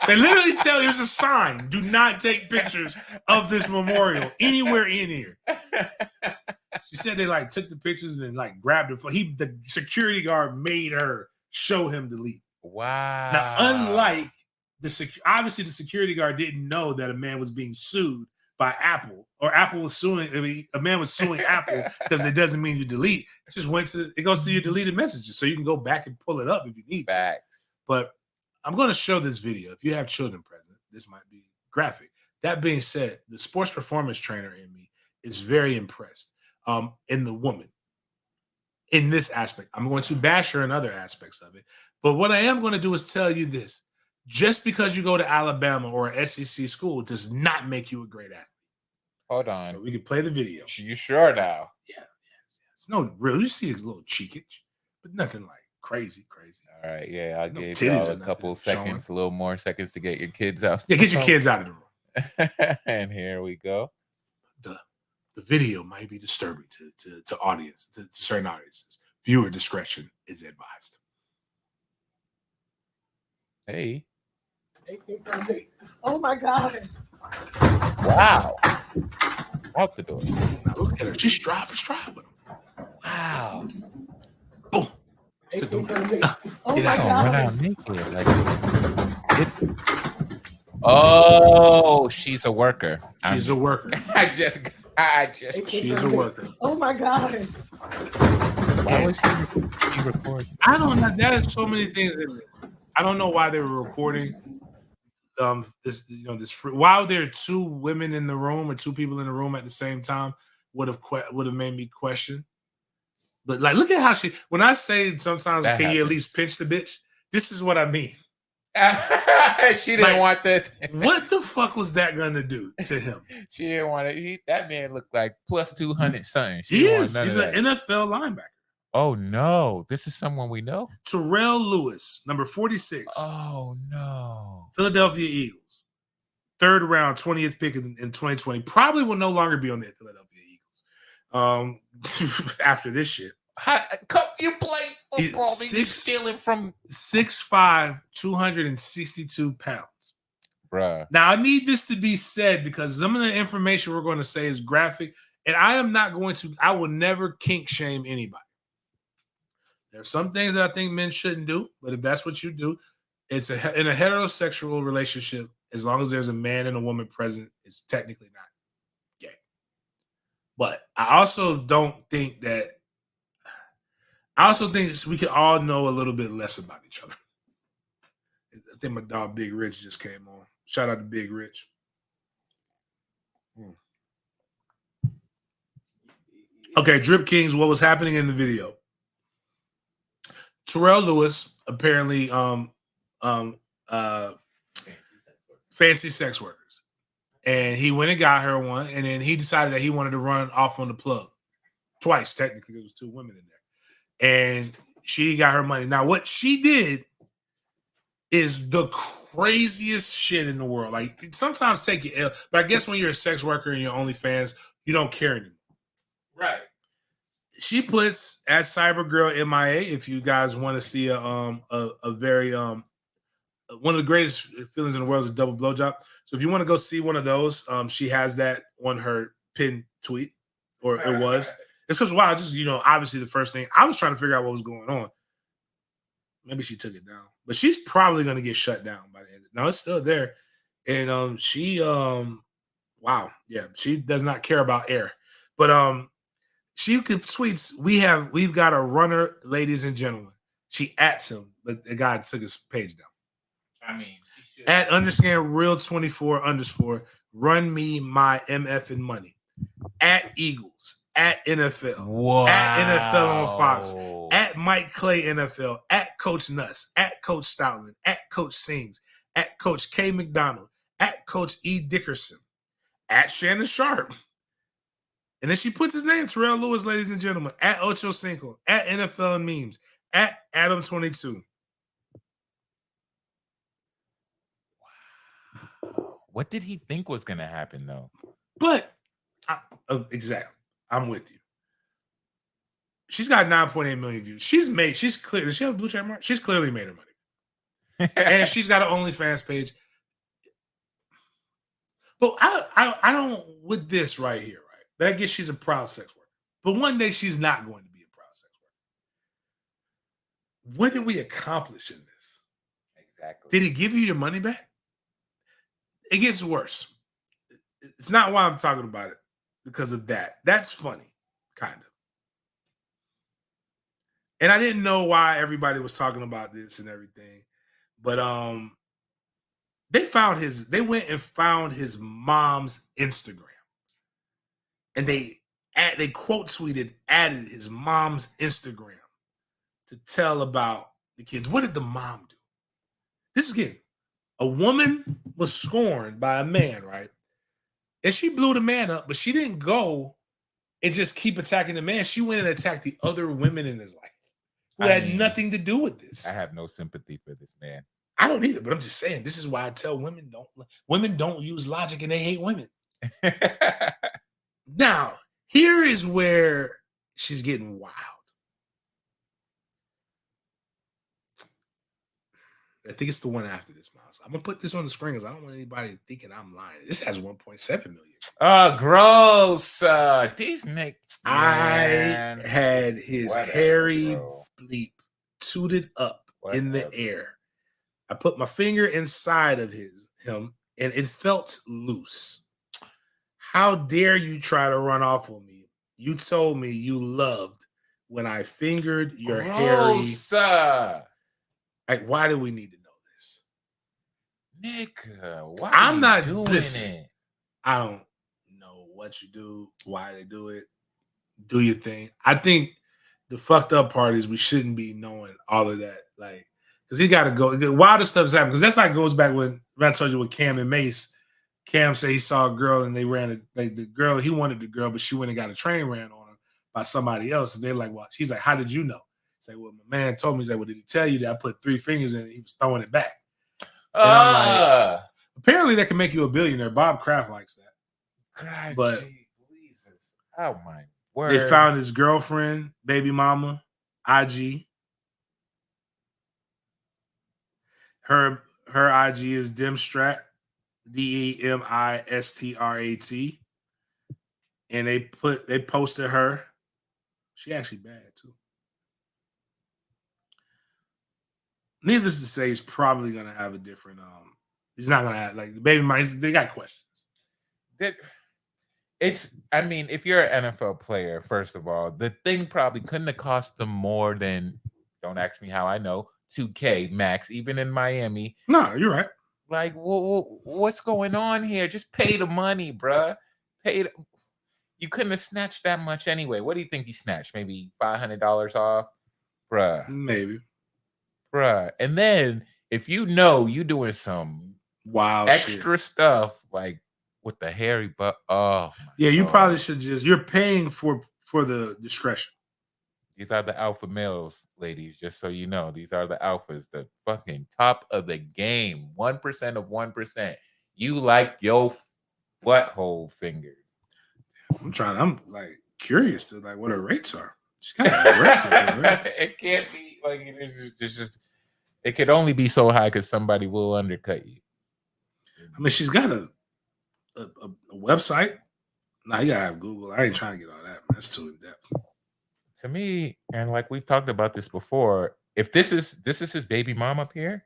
There's a sign. Do not take pictures of this memorial anywhere in here. She said they took the pictures and then grabbed it. The security guard made her show him delete. Wow. Now, unlike obviously the security guard didn't know that a man was being sued by Apple, or Apple was suing. I mean, a man was suing Apple because it doesn't mean you delete. It goes to your deleted messages, so you can go back and pull it up if you need to. But I'm going to show this video. If you have children present, this might be graphic. That being said, the sports performance trainer in me is very impressed in the woman. In this aspect, I'm going to bash her in other aspects of it. But what I am going to do is tell you this. Just because you go to Alabama or an SEC school does not make you a great athlete. Hold on. So we can play the video. You sure now? Yeah. It's no real. You see a little cheekage, but nothing crazy. All right. Yeah, I'll give y'all a couple seconds, a little more seconds to get your kids out. Yeah, get your kids out of the room. And here we go. The video might be disturbing to audience, to certain audiences. Viewer discretion is advised. Hey. Oh my God. Wow. Out the door. Now look at her. She's striving with him. Wow. Boom. Oh my God. Oh, she's a worker. She's a worker. She's a worker. Oh my God. Why was she recording? I don't know. There's so many things in this. I don't know why they were recording this. While there are two women in the room or two people in the room at the same time would have made me question. But look at how when I say sometimes that can happens. You at least pinch the bitch? This is what I mean. She didn't want that. What the fuck was that gonna do to him? She didn't want it. That man looked like plus 200 something. He is. He's an NFL linebacker. Oh no, this is someone we know. Terrell Lewis, number 46. Oh no, Philadelphia Eagles, 3rd round, 20th pick in 2020. Probably will no longer be on the Philadelphia Eagles. After this shit. You play football, you're stealing from 6'5", 262 pounds. Bruh. Now I need this to be said because some of the information we're going to say is graphic, and I will never kink shame anybody. There are some things that I think men shouldn't do, but if that's what you do, in a heterosexual relationship, as long as there's a man and a woman present, it's technically not gay. But I also think we can all know a little bit less about each other. I think my dog Big Rich just came on. Shout out to Big Rich. Okay, Drip Kings, what was happening in the video? Terrell Lewis, apparently fancy sex workers. And he went and got her one, and then he decided that he wanted to run off on the plug. Twice, technically, there was 2 women in there. And she got her money. Now, what she did is the craziest shit in the world. Sometimes take your L, but I guess when you're a sex worker and you're OnlyFans, you don't care anymore. Right. She puts at Cybergirl MIA. If you guys want to see a very one of the greatest feelings in the world is a double blowjob. So if you want to go see one of those, she has that on her pinned tweet, or it was. It's because obviously the first thing I was trying to figure out what was going on. Maybe she took it down, but she's probably going to get shut down by the end. No, it's still there. And she wow, yeah, she does not care about air. But she could tweets, we've got a runner, ladies and gentlemen. She ats him, but the guy took his page down. I mean, she should. At underscore real 24 underscore run me my MF and money. At Eagles, at NFL, Wow. at NFL on Fox, at Mike Clay NFL, at Coach Nuss, at Coach Stoutland, at Coach Sings, at Coach K McDonald, at Coach E Dickerson, at Shannon Sharp. And then she puts his name, Terrell Lewis, ladies and gentlemen, at Ocho Cinco, at NFL and Memes, at Adam22. What did he think was going to happen, though? But, exactly, I'm with you. She's got 9.8 million views. She's clear. Does she have a blue check mark? She's clearly made her money. And she's got an OnlyFans page. But I don't, with this right here, right? I guess she's a proud sex worker. But one day she's not going to be a proud sex worker. What did we accomplish in this? Exactly. Did he give you your money back? It gets worse. It's not why I'm talking about it, because of that. That's funny, kind of. And I didn't know why everybody was talking about this and everything. But they went and found his mom's Instagram. And they quote tweeted, added his mom's Instagram to tell about the kids. What did the mom do? This is again, a woman was scorned by a man, right? And she blew the man up, but she didn't go and just keep attacking the man. She went and attacked the other women in his life who had nothing to do with this. I have no sympathy for this man. I don't either, but I'm just saying, this is why I tell women don't use logic and they hate women. Now, here is where she's getting wild. I think it's the one after this, Miles. I'm gonna put this on the screen because I don't want anybody thinking I'm lying. This has 1.7 million. Oh, gross! These make. I had his hairy bleep tooted up in the air. I put my finger inside of him, and it felt loose. How dare you try to run off on me? You told me you loved when I fingered your hairy. Like, why do we need to know this? Nick, why I'm not doing it. I don't know what you do, why they do it. Do your thing. I think the fucked up part is we shouldn't be knowing all of that. Like, because he got to go. The wildest stuff's happening. Because that's like goes back when I told you with Cam and Mace. Cam said he saw a girl and they ran it. Like the girl, he wanted the girl, but she went and got a train ran on her by somebody else. And they're like, well, she's like, how did you know? He's like, well, my man told me. He's like, well, did he tell you that I put 3 fingers in it? He was throwing it back. And I'm like, apparently that can make you a billionaire. Bob Kraft likes that. God, but Jesus. Oh my word. They found his girlfriend, baby mama, IG. Her IG is Demstrat, DEMISTRAT. And they posted her. She actually bad too. Needless to say, he's probably gonna have a different he's not gonna have like the baby mama, they got questions. I mean, if you're an NFL player, first of all, the thing probably couldn't have cost them more than, don't ask me how I know, $2K max, even in Miami. No, you're right. Like, what's going on here? Just pay the money, bruh. You couldn't have snatched that much anyway. What do you think he snatched? Maybe $500 off? Bruh. Maybe. Bruh. And then, if you know you doing some wild extra stuff, like, with the hairy butt. Oh, yeah, you probably should you're paying for the discretion. These are the alpha males, ladies, just so you know. These are the alphas, the fucking top of the game. 1% of 1%. You like your butthole finger. I'm like curious to like what her rates are. She's got rates up there, right? It can't be like it's just it could only be so high because somebody will undercut you. I mean, she's got a website. Nah, you gotta have Google. I ain't trying to get all that, man. That's too in depth. To me, and like we've talked about this before, if this is his baby mom up here.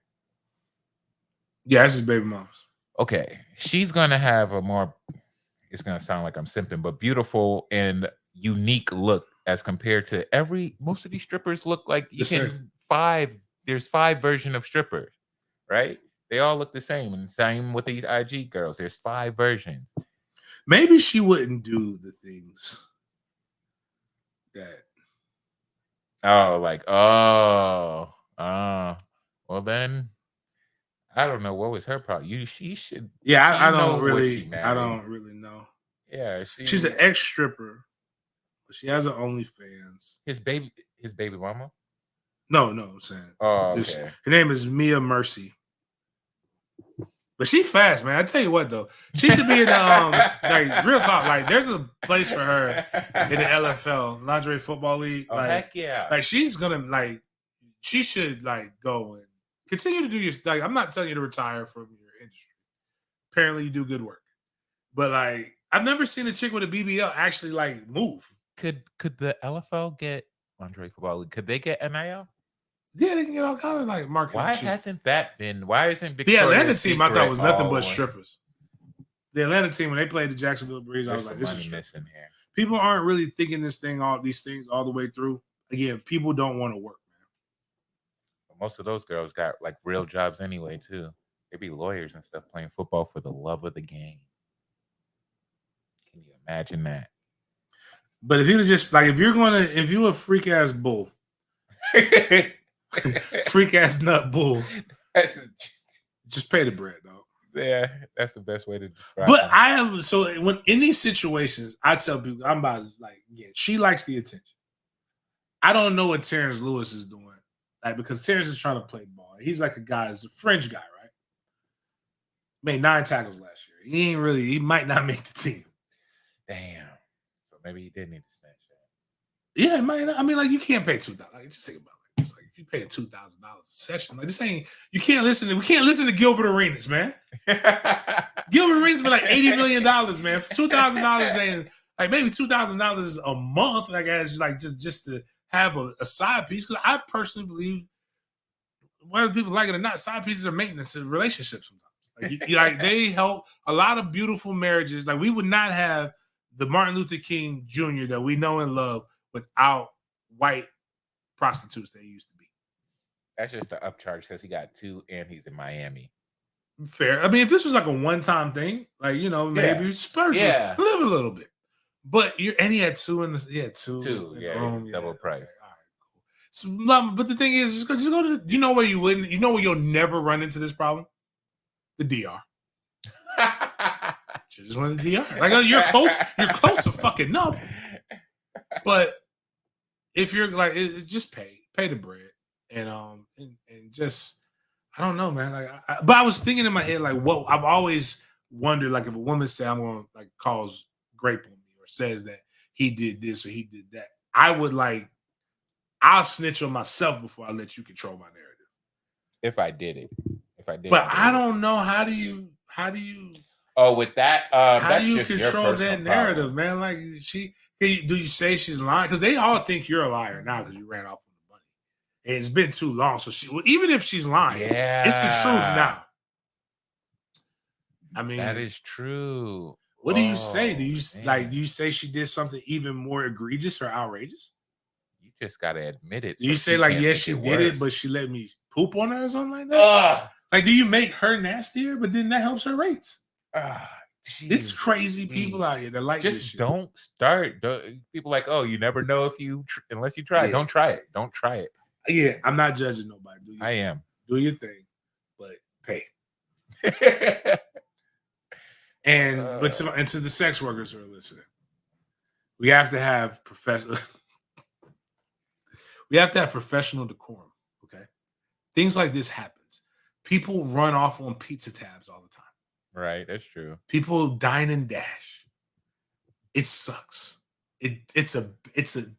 Yeah, this is baby mom's. Okay, she's gonna have a more. It's gonna sound like I'm simping, but beautiful and unique look as compared to most of these strippers look like you Yes, sir. can There's 5 versions of strippers, right? They all look the same, and same with these IG girls. There's 5 versions. Maybe she wouldn't do the things that. Well then, I don't know what was her problem. She should. Yeah, she I know don't what she really. I married. don't really know. Yeah, She's an ex stripper, but she has her OnlyFans. His baby mama. No, I'm saying. Oh, okay. Her name is Mia Mercy. But she fast, man. I tell you what, though, she should be in the like real talk. Like, there's a place for her in the LFL, Lingerie Football League. Oh, like, heck yeah! Like, she's gonna she should go and continue to do your. Like, I'm not telling you to retire from your industry. Apparently, you do good work, but like, I've never seen a chick with a BBL actually move. Could the LFL get Lingerie Football League? Could they get NIL? Yeah, they can get all kind of marketing. Why hasn't that been? Why isn't the Atlanta team? I thought was nothing but one? strippers. The Atlanta team, when they played the Jacksonville Breeze, I was like, "This is missing here." People aren't really thinking these things all the way through. Again, people don't want to work, man. Most of those girls got real jobs anyway, too. They be lawyers and stuff playing football for the love of the game. Can you imagine that? But if you just if you're a freak ass bull. Freak ass nut bull. Just pay the bread, dog. Yeah, that's the best way to describe it. But when in these situations, I tell people I'm about to she likes the attention. I don't know what Terrence Lewis is doing. Because Terrence is trying to play ball. He's like a guy, he's a fringe guy, right? Made 9 tackles last year. He might not make the team. Damn. So maybe he did need to snatch that. Yeah, it might not. I mean, you can't pay $2,000. Just think about it. It's if you pay $2,000 a session, this ain't. We can't listen to Gilbert Arenas, man. Gilbert Arenas been $80 million, man. For $2,000 ain't maybe $2,000 a month. Just to have a side piece. Because I personally believe, whether people like it or not, side pieces are maintenance in relationships sometimes. They help a lot of beautiful marriages. We would not have the Martin Luther King Jr. that we know and love without white prostitutes they used to be. That's just the upcharge because he got 2 and he's in Miami. Fair. I mean, if this was a one-time thing, maybe Spurs live a little bit. But he had 2 in the 2. Double price. Okay. All right, cool. But the thing is, just go to where you wouldn't. You know where you'll never run into this problem? The DR. Just went to the DR. You're close. You're close to fucking enough. But if you're just pay the bread, and just I don't know, man. But I was thinking in my head what I've always wondered, if a woman say I'm going to calls grape on me or says that he did this or he did that, I would I'll snitch on myself before I let you control my narrative. If I did it, but I don't know how do you. Oh, with that, how do you control that narrative, man? Do you say she's lying? Because they all think you're a liar now because you ran off with the money. And it's been too long. So even if she's lying, it's the truth now. I mean, that is true. What do you say? Do you do you say she did something even more egregious or outrageous? You just gotta admit it. Do you say yes, she did it, but she let me poop on her or something like that? Do you make her nastier, but then that helps her rates? It's crazy people out here that like just this shit. Don't start. People you never know unless you try. Don't try it. Don't try it. Yeah, I'm not judging nobody. I am. Do your thing, but pay. But to the sex workers who are listening, we have to have professional. We have to have professional decorum. Okay, things like this happens. People run off on pizza tabs all the time. Right, that's true. People dine and dash. It sucks. It's a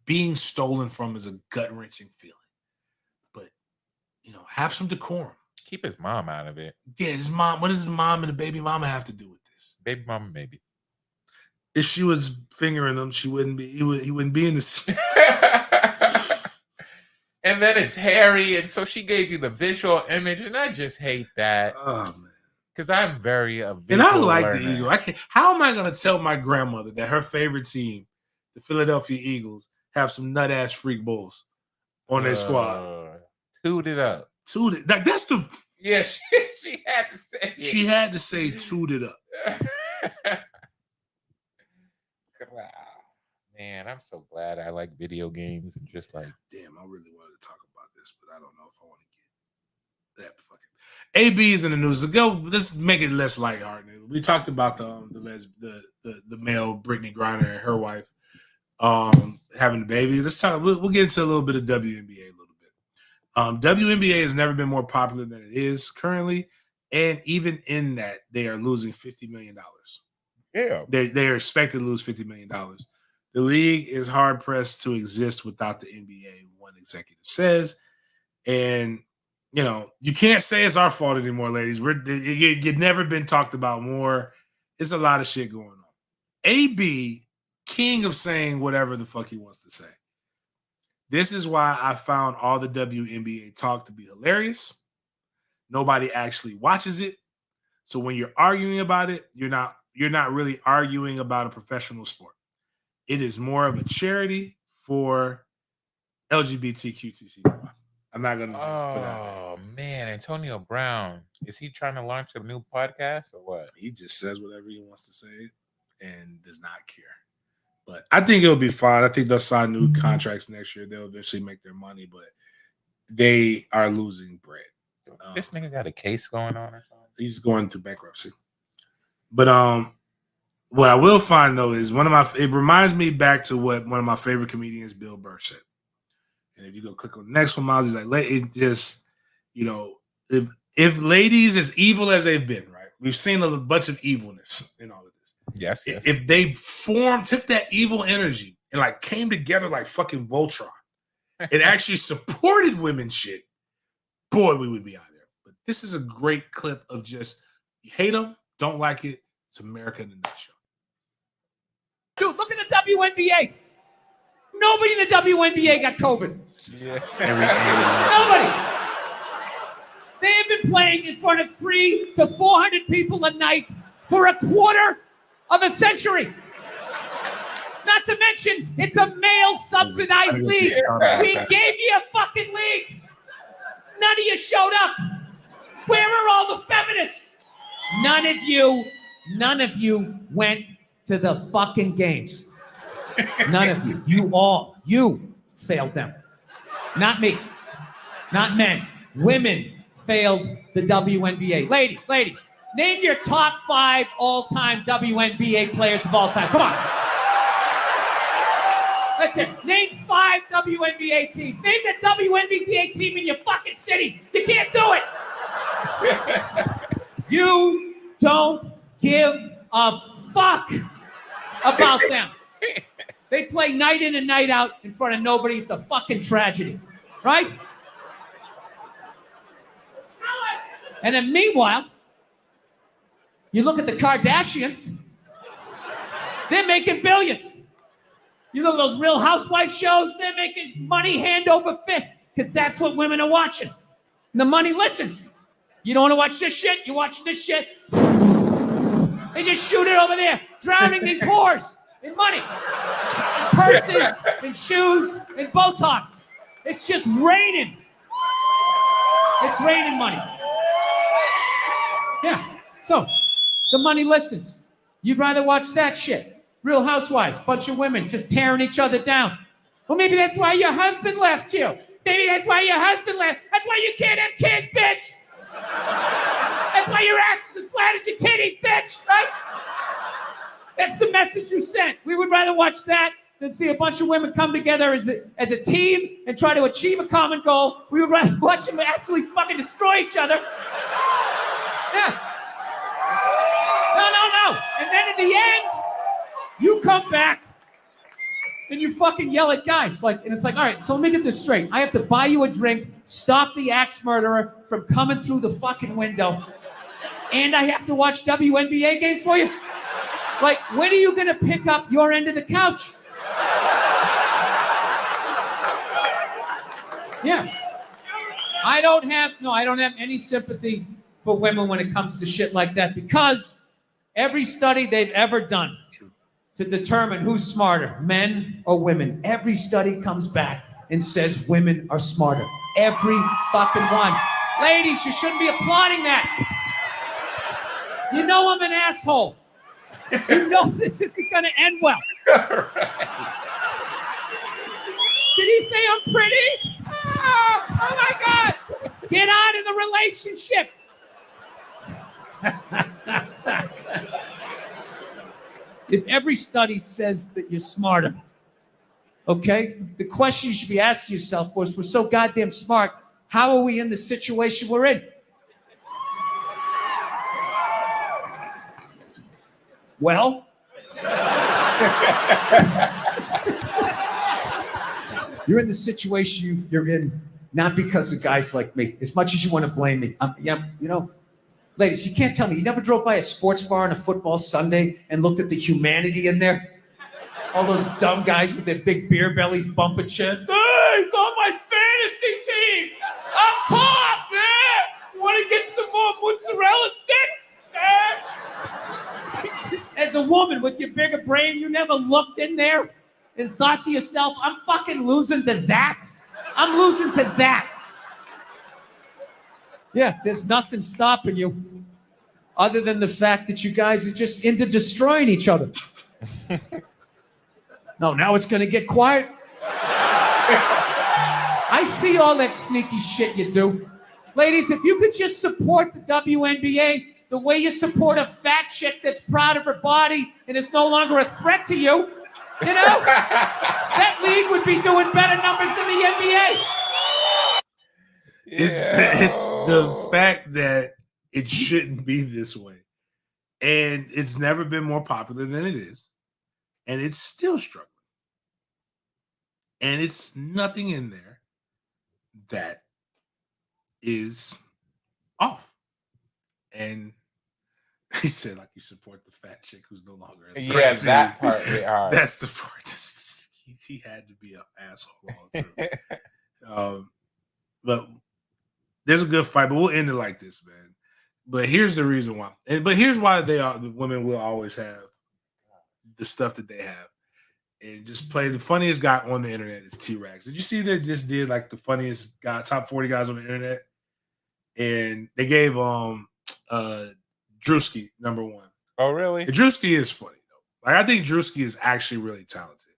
being stolen from is a gut wrenching feeling. But have some decorum. Keep his mom out of it. Yeah, his mom. What does his mom and the baby mama have to do with this? Baby mama, maybe. If she was fingering him, she wouldn't be. He wouldn't be in this. And then it's hairy, and so she gave you the visual image, and I just hate that. Oh man. Because I'm very a And I visual like learner. the Eagle. I can't. How am I going to tell my grandmother that her favorite team, the Philadelphia Eagles, have some nut ass freak bulls on their squad? Toot it up. Toot it. That's the. Yeah, she had to say it. She had to say toot it up. Wow. Man, I'm so glad I like video games and just like. Damn, I really wanted to talk about this, but I don't know if I want to get that fucking. AB is in the news. Let's make it less lighthearted. We talked about the male Brittany Griner and her wife having a baby. Let's talk. We'll get into a little bit of WNBA a little bit. WNBA has never been more popular than it is currently, and even in that, they are losing $50 million. Yeah, they are expected to lose $50 million. The league is hard pressed to exist without the NBA. One executive says, and you can't say it's our fault anymore, ladies. You've never been talked about more. It's a lot of shit going on. AB, king of saying whatever the fuck he wants to say. This is why I found all the WNBA talk to be hilarious. Nobody actually watches it. So when you're arguing about it, you're not really arguing about a professional sport. It is more of a charity for LGBTQTC. I'm not gonna just put out. Oh man, Antonio Brown. Is he trying to launch a new podcast or what? He just says whatever he wants to say and does not care. But I think it'll be fine. I think they'll sign new contracts next year. They'll eventually make their money, but they are losing bread. This nigga got a case going on or something? He's going through bankruptcy. But what I will find though is it reminds me back to what one of my favorite comedians, Bill Burr, said. And if you go click on the next one, Miles, he's like, it just, if ladies as evil as they've been, right? We've seen a bunch of evilness in all of this. Yes. If they took that evil energy and like came together like fucking Voltron, it actually supported women's shit, boy, we would be out there. But this is a great clip of just, you hate them, don't like it. It's America in a nutshell. Dude, look at the WNBA. Nobody in the WNBA got COVID. Yeah. Nobody. They have been playing in front of 300 to 400 people a night for a quarter of a century. Not to mention, it's a male-subsidized league. We gave you a fucking league. None of you showed up. Where are all the feminists? None of you went to the fucking games. None of you. You failed them. Not me. Not men. Women failed the WNBA. Ladies, name your top 5 all-time WNBA players of all time. Come on. That's it. Name 5 WNBA teams. Name the WNBA team in your fucking city. You can't do it. You don't give a fuck about them. They play night in and night out in front of nobody. It's a fucking tragedy, right? And then meanwhile, you look at the Kardashians, they're making billions. You look at those Real Housewives shows, they're making money hand over fist because that's what women are watching. And the money listens. You don't want to watch this shit? You watch this shit? They just shoot it over there, drowning these whores in money. Purses and shoes and Botox. It's just raining. It's raining money. Yeah, so the money listens. You'd rather watch that shit. Real Housewives, bunch of women just tearing each other down. Well, maybe that's why your husband left you. Maybe that's why your husband left. That's why you can't have kids, bitch. That's why your ass is as flat as your titties, bitch, right? That's the message you sent. We would rather watch that than see a bunch of women come together as a team and try to achieve a common goal. We would rather watch them absolutely fucking destroy each other. Yeah. No. And then at the end, you come back and you fucking yell at guys. And it's like, all right, so let me get this straight. I have to buy you a drink, stop the axe murderer from coming through the fucking window, and I have to watch WNBA games for you? Like, when are you gonna pick up your end of the couch? Yeah. I don't have any sympathy for women when it comes to shit like that, because every study they've ever done to determine who's smarter, men or women, every study comes back and says women are smarter. Every fucking one. Ladies, you shouldn't be applauding that. You know I'm an asshole. You know this isn't going to end well. Did he say I'm pretty? Oh my God. Get out of the relationship. If every study says that you're smarter, okay, the question you should be asking yourself was, we're so goddamn smart, how are we in the situation we're in? Well, you're in the situation you're in not because of guys like me, as much as you want to blame me. Ladies, you can't tell me you never drove by a sports bar on a football Sunday and looked at the humanity in there? All those dumb guys with their big beer bellies bumping shit. Hey, it's on my fantasy team. I'm top, man. Want to get some more mozzarella sticks? As a woman with your bigger brain, you never looked in there and thought to yourself, I'm fucking losing to that. I'm losing to that. Yeah, there's nothing stopping you other than the fact that you guys are just into destroying each other. No, now it's going to get quiet. I see all that sneaky shit you do. Ladies, if you could just support the WNBA the way you support a fat chick that's proud of her body and is no longer a threat to you, that league would be doing better numbers than the NBA. It's the fact that it shouldn't be this way. And it's never been more popular than it is. And it's still struggling. And it's nothing in there that is off. And he said, like, you support the fat chick who's no longer a threat. Yeah, that part. That's the part. He had to be an asshole all through. But there's a good fight, but we'll end it like this, man. But here's the reason why. But here's why the women will always have the stuff that they have. And just play the funniest guy on the internet is T-Rex. Did you see they just did like the funniest guy, top 40 guys on the internet? And they gave Drewski number one. Oh, really? And Drewski is funny though. Like I think Drewski is actually really talented.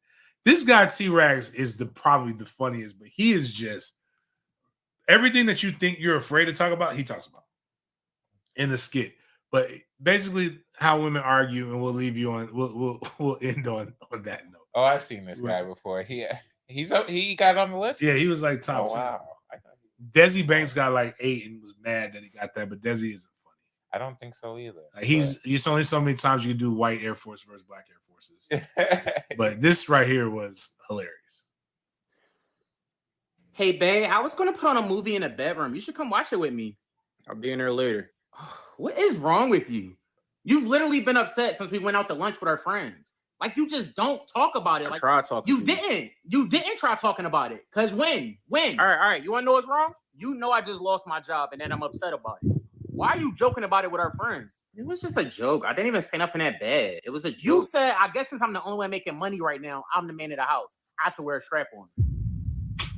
This guy T-Rex is probably the funniest, but he is just everything that you think you're afraid to talk about, he talks about in the skit. But basically, how women argue, and we'll leave you on. We'll end on that note. Oh, I've seen this guy before. He got on the list. Yeah, he was like top 10. Wow. Desi Banks got like 8 and was mad that he got that, but Desi isn't funny. I don't think so either. Like he's only so many times you can do white Air Force versus black Air Forces. But this right here was hilarious. Hey, babe, I was going to put on a movie in the bedroom. You should come watch it with me. I'll be in there later. What is wrong with you? You've literally been upset since we went out to lunch with our friends. Like, you just don't talk about it. I like, tried talking. You didn't. You didn't try talking about it. Because when? All right. You want to know what's wrong? You know I just lost my job, and then I'm upset about it. Why are you joking about it with our friends? It was just a joke. I didn't even say nothing that bad. It was a joke. You said, I guess since I'm the only one making money right now, I'm the man of the house. I should wear a strap on.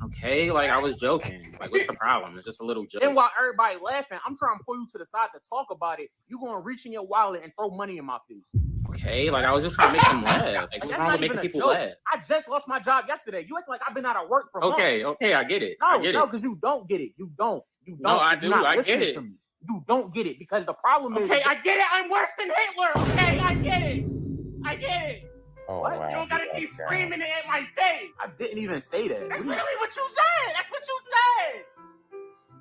Okay, like I was joking. Like, what's the problem? It's just a little joke. And while everybody laughing, I'm trying to pull you to the side to talk about it. You gonna reach in your wallet and throw money in my face. Okay, like I was just trying to make them laugh. Like, what's wrong with making people laugh? I just lost my job yesterday. You act like I've been out of work for months. Okay, I get it. No, because you don't get it. You don't. No, I do. I get it. You don't get it because the problem is. Okay, I get it. I'm worse than Hitler. Okay, I get it. Oh, what? wow. You don't gotta keep screaming it at my face. I didn't even say that. That's literally what you said. That's what you said.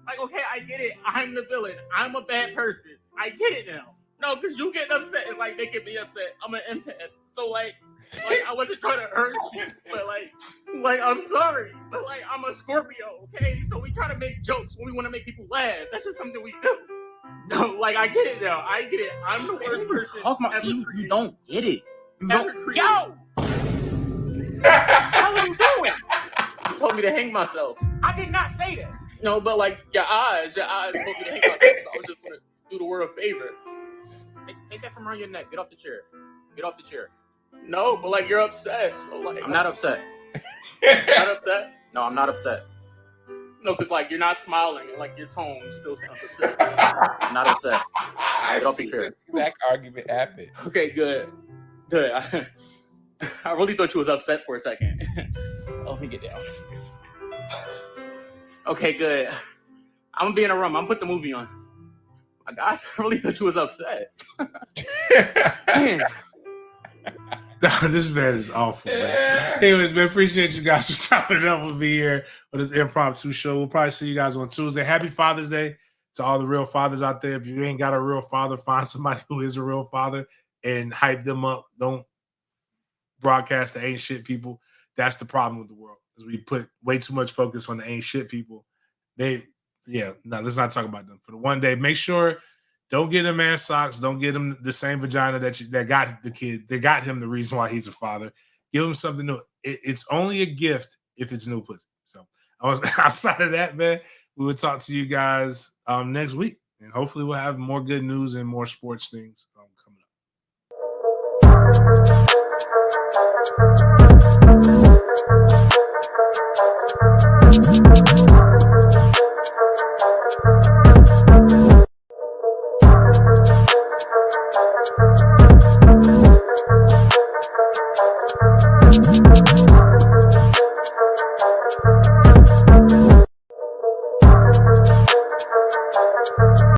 Like, okay, I get it. I'm the villain. I'm a bad person. I get it now. No, because you getting upset is like making me upset. I'm an empath. So, like I wasn't trying to hurt you, but like I'm sorry. But like I'm a Scorpio, okay? So we try to make jokes when we want to make people laugh. That's just something we do. No, like I get it now. I get it. I'm the worst person. Talk about you don't get it. You don't. Yo! How are you doing? You told me to hang myself. I did not say that. No, but like your eyes told me to hang myself. So I was just gonna do the world a favor. Take that from around your neck. Get off the chair. Get off the chair. No, but like you're upset, so like I'm not upset. Not upset? No, I'm not upset. No, because like you're not smiling and like your tone still sounds upset. I'm not upset. Get off the chair. That argument happened. Okay, good. Good. I really thought you was upset for a second. Let me get down. Okay, good. I'm gonna be in a room. I'm gonna put the movie on. My gosh, I really thought you was upset. Man. This man is awful, man. Anyways, man, appreciate you guys for stopping up with me here for this impromptu show. We'll probably see you guys on Tuesday. Happy Father's Day to all the real fathers out there. If you ain't got a real father, find somebody who is a real father and hype them up. Don't broadcast the ain't shit people. That's the problem with the world, is we put way too much focus on the ain't shit people. Let's not talk about them. For the one day, make sure don't get him man socks. Don't get him the same vagina that got the kid. They got him the reason why he's a father. Give him something new. It's only a gift if it's new pussy. So outside of that, man, we will talk to you guys next week, and hopefully we'll have more good news and more sports things coming up.